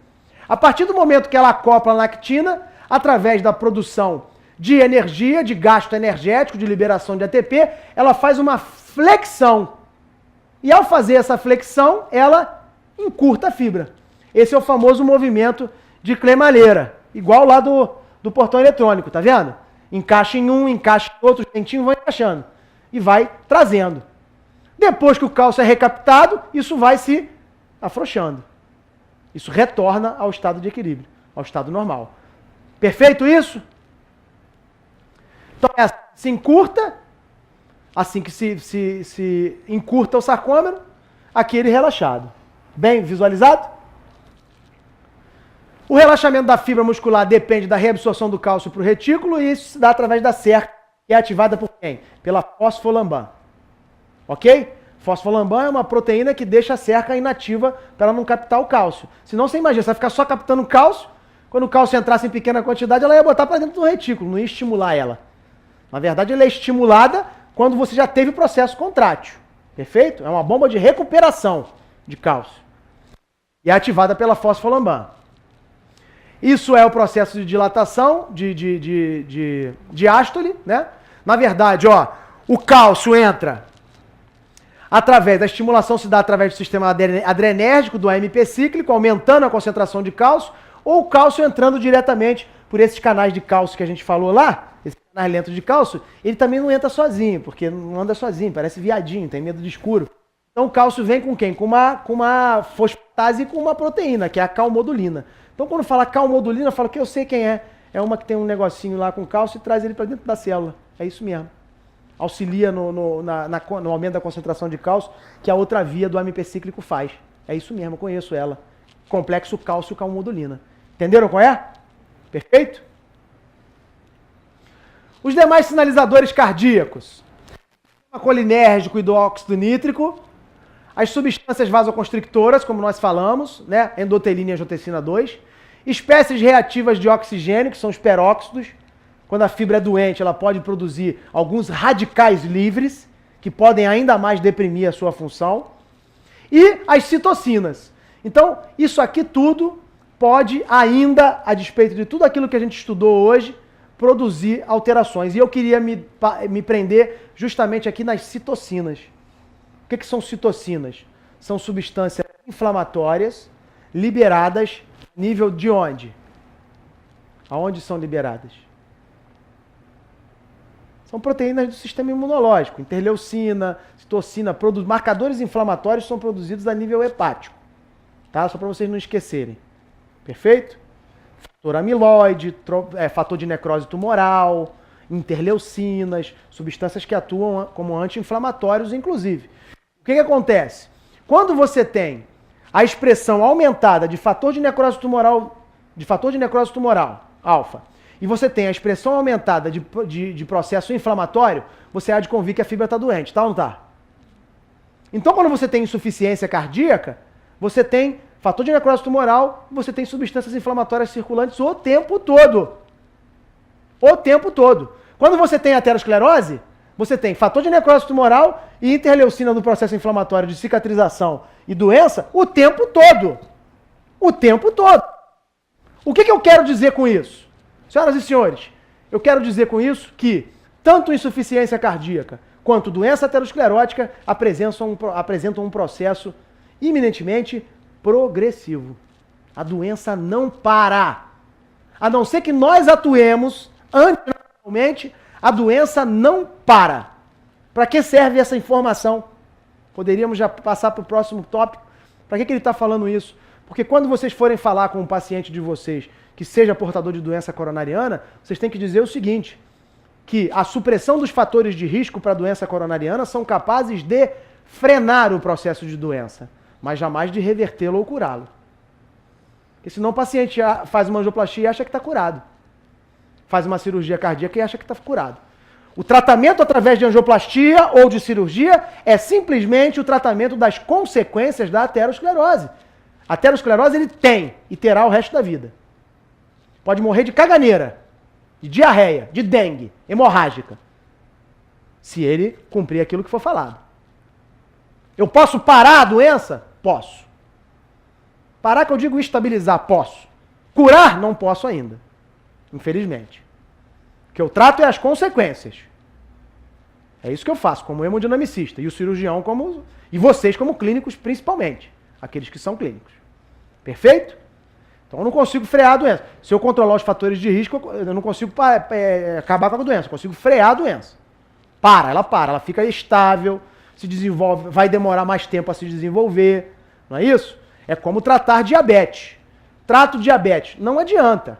A partir do momento que ela acopla na actina, através da produção de energia, de gasto energético, de liberação de ATP, ela faz uma flexão. E ao fazer essa flexão, ela encurta a fibra. Esse é o famoso movimento de cremalheira, igual lá do portão eletrônico, tá vendo? Encaixa em um, encaixa em outro, os dentinhos vão encaixando e vai trazendo. Depois que o cálcio é recaptado, isso vai se afrouxando. Isso retorna ao estado de equilíbrio, ao estado normal. Perfeito isso? Então, se encurta, assim que se encurta o sarcômero, aqui ele relaxado. Bem visualizado? O relaxamento da fibra muscular depende da reabsorção do cálcio para o retículo e isso se dá através da cerca, que é ativada por quem? Pela fosfolamban. Ok? Fosfolamban é uma proteína que deixa a cerca inativa para ela não captar o cálcio. Senão você imagina, você vai ficar só captando cálcio, quando o cálcio entrasse em pequena quantidade, ela ia botar para dentro do retículo, não ia estimular ela. Na verdade, ela é estimulada quando você já teve o processo contrátil. Perfeito? É uma bomba de recuperação de cálcio. E é ativada pela fosfolamban. Isso é o processo de dilatação, de diástole, né? Na verdade, ó, o cálcio entra através da estimulação, se dá através do sistema adrenérgico do AMP cíclico, aumentando a concentração de cálcio, ou o cálcio entrando diretamente por esses canais de cálcio que a gente falou lá, esse canal lento de cálcio, ele também não entra sozinho, porque não anda sozinho, parece viadinho, tem medo de escuro. Então o cálcio vem com quem? Com uma fosfatase e com uma proteína, que é a calmodulina. Então quando fala calmodulina, eu falo que eu sei quem é. É uma que tem um negocinho lá com cálcio e traz ele para dentro da célula. É isso mesmo. Auxilia no aumento da concentração de cálcio, que a outra via do AMP cíclico faz. É isso mesmo, eu conheço ela. Complexo cálcio-calmodulina. Entenderam qual é? Perfeito? Os demais sinalizadores cardíacos. O colinérgico e do óxido nítrico. As substâncias vasoconstrictoras, como nós falamos, né? Endotelina e angiotensina 2. Espécies reativas de oxigênio, que são os peróxidos. Quando a fibra é doente, ela pode produzir alguns radicais livres, que podem ainda mais deprimir a sua função. E as citocinas. Então, isso aqui tudo pode ainda, a despeito de tudo aquilo que a gente estudou hoje, produzir alterações. E eu queria me prender justamente aqui nas citocinas. O que são citocinas? São substâncias inflamatórias liberadas a nível de onde? Aonde são liberadas? São proteínas do sistema imunológico. Interleucina, citocina, marcadores inflamatórios são produzidos a nível hepático. Tá? Só para vocês não esquecerem. Perfeito? Fator amiloide, fator de necrose tumoral, interleucinas, substâncias que atuam como anti-inflamatórios, inclusive. O que acontece? Quando você tem a expressão aumentada de fator de necrose tumoral, alfa, e você tem a expressão aumentada de processo inflamatório, você há de convir que a fibra está doente, tá ou não está? Então, quando você tem insuficiência cardíaca, você tem fator de necrose tumoral, você tem substâncias inflamatórias circulantes o tempo todo. O tempo todo. Quando você tem aterosclerose, você tem fator de necrose tumoral e interleucina do processo inflamatório de cicatrização e doença o tempo todo. O tempo todo. O que eu quero dizer com isso? Senhoras e senhores, eu quero dizer com isso que tanto insuficiência cardíaca quanto doença aterosclerótica apresentam um processo iminentemente progressivo. A doença não para. A não ser que nós atuemos antinormalmente, a doença não para. Para que serve essa informação? Poderíamos já passar para o próximo tópico. Para que ele está falando isso? Porque quando vocês forem falar com um paciente de vocês que seja portador de doença coronariana, vocês têm que dizer o seguinte, que a supressão dos fatores de risco para a doença coronariana são capazes de frenar o processo de doença, mas jamais de revertê-lo ou curá-lo. Porque senão o paciente faz uma angioplastia e acha que está curado. Faz uma cirurgia cardíaca e acha que está curado. O tratamento através de angioplastia ou de cirurgia é simplesmente o tratamento das consequências da aterosclerose. A aterosclerose ele tem e terá o resto da vida. Pode morrer de caganeira, de diarreia, de dengue, hemorrágica, se ele cumprir aquilo que for falado. Eu posso parar a doença? Posso. Parar que eu digo estabilizar? Posso. Curar? Não posso ainda. Infelizmente. O que eu trato é as consequências. É isso que eu faço como hemodinamicista. E o cirurgião como... E vocês como clínicos principalmente. Aqueles que são clínicos. Perfeito? Então eu não consigo frear a doença. Se eu controlar os fatores de risco, eu não consigo acabar com a doença. Eu consigo frear a doença. Ela fica estável, se desenvolve, vai demorar mais tempo a se desenvolver. Não é isso? É como tratar diabetes. Trato diabetes. Não adianta.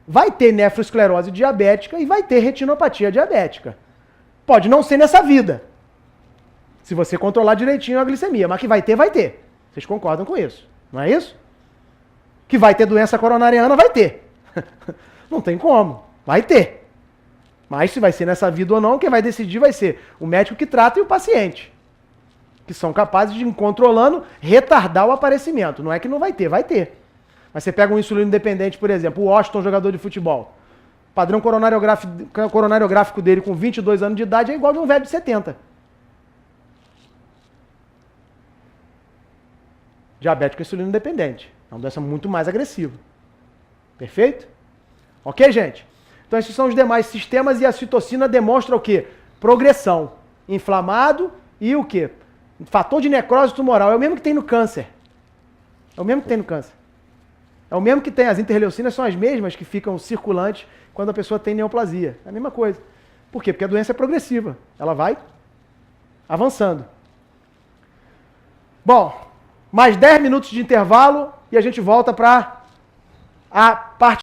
Vai ter nefroesclerose diabética e vai ter retinopatia diabética. Pode não ser nessa vida. Se você controlar direitinho a glicemia. Mas que vai ter, vai ter. Vocês concordam com isso? Não é isso? Que vai ter doença coronariana, vai ter. Não tem como. Vai ter. Mas se vai ser nessa vida ou não, quem vai decidir vai ser o médico que trata e o paciente. Que são capazes de, controlando, retardar o aparecimento. Não é que não vai ter, vai ter. Mas você pega um insulino dependente, por exemplo, o Washington, jogador de futebol. O padrão coronariográfico dele com 22 anos de idade é igual de um velho de 70. Diabético insulino dependente. É uma doença muito mais agressiva. Perfeito? Ok, gente? Então esses são os demais sistemas e a citocina demonstra o quê? Progressão. Inflamado e o quê? Fator de necrose tumoral. É o mesmo que tem no câncer. É o mesmo que tem no câncer. É o mesmo que tem. As interleucinas são as mesmas que ficam circulantes quando a pessoa tem neoplasia. É a mesma coisa. Por quê? Porque a doença é progressiva. Ela vai avançando. Bom, mais 10 minutos de intervalo e a gente volta para a parte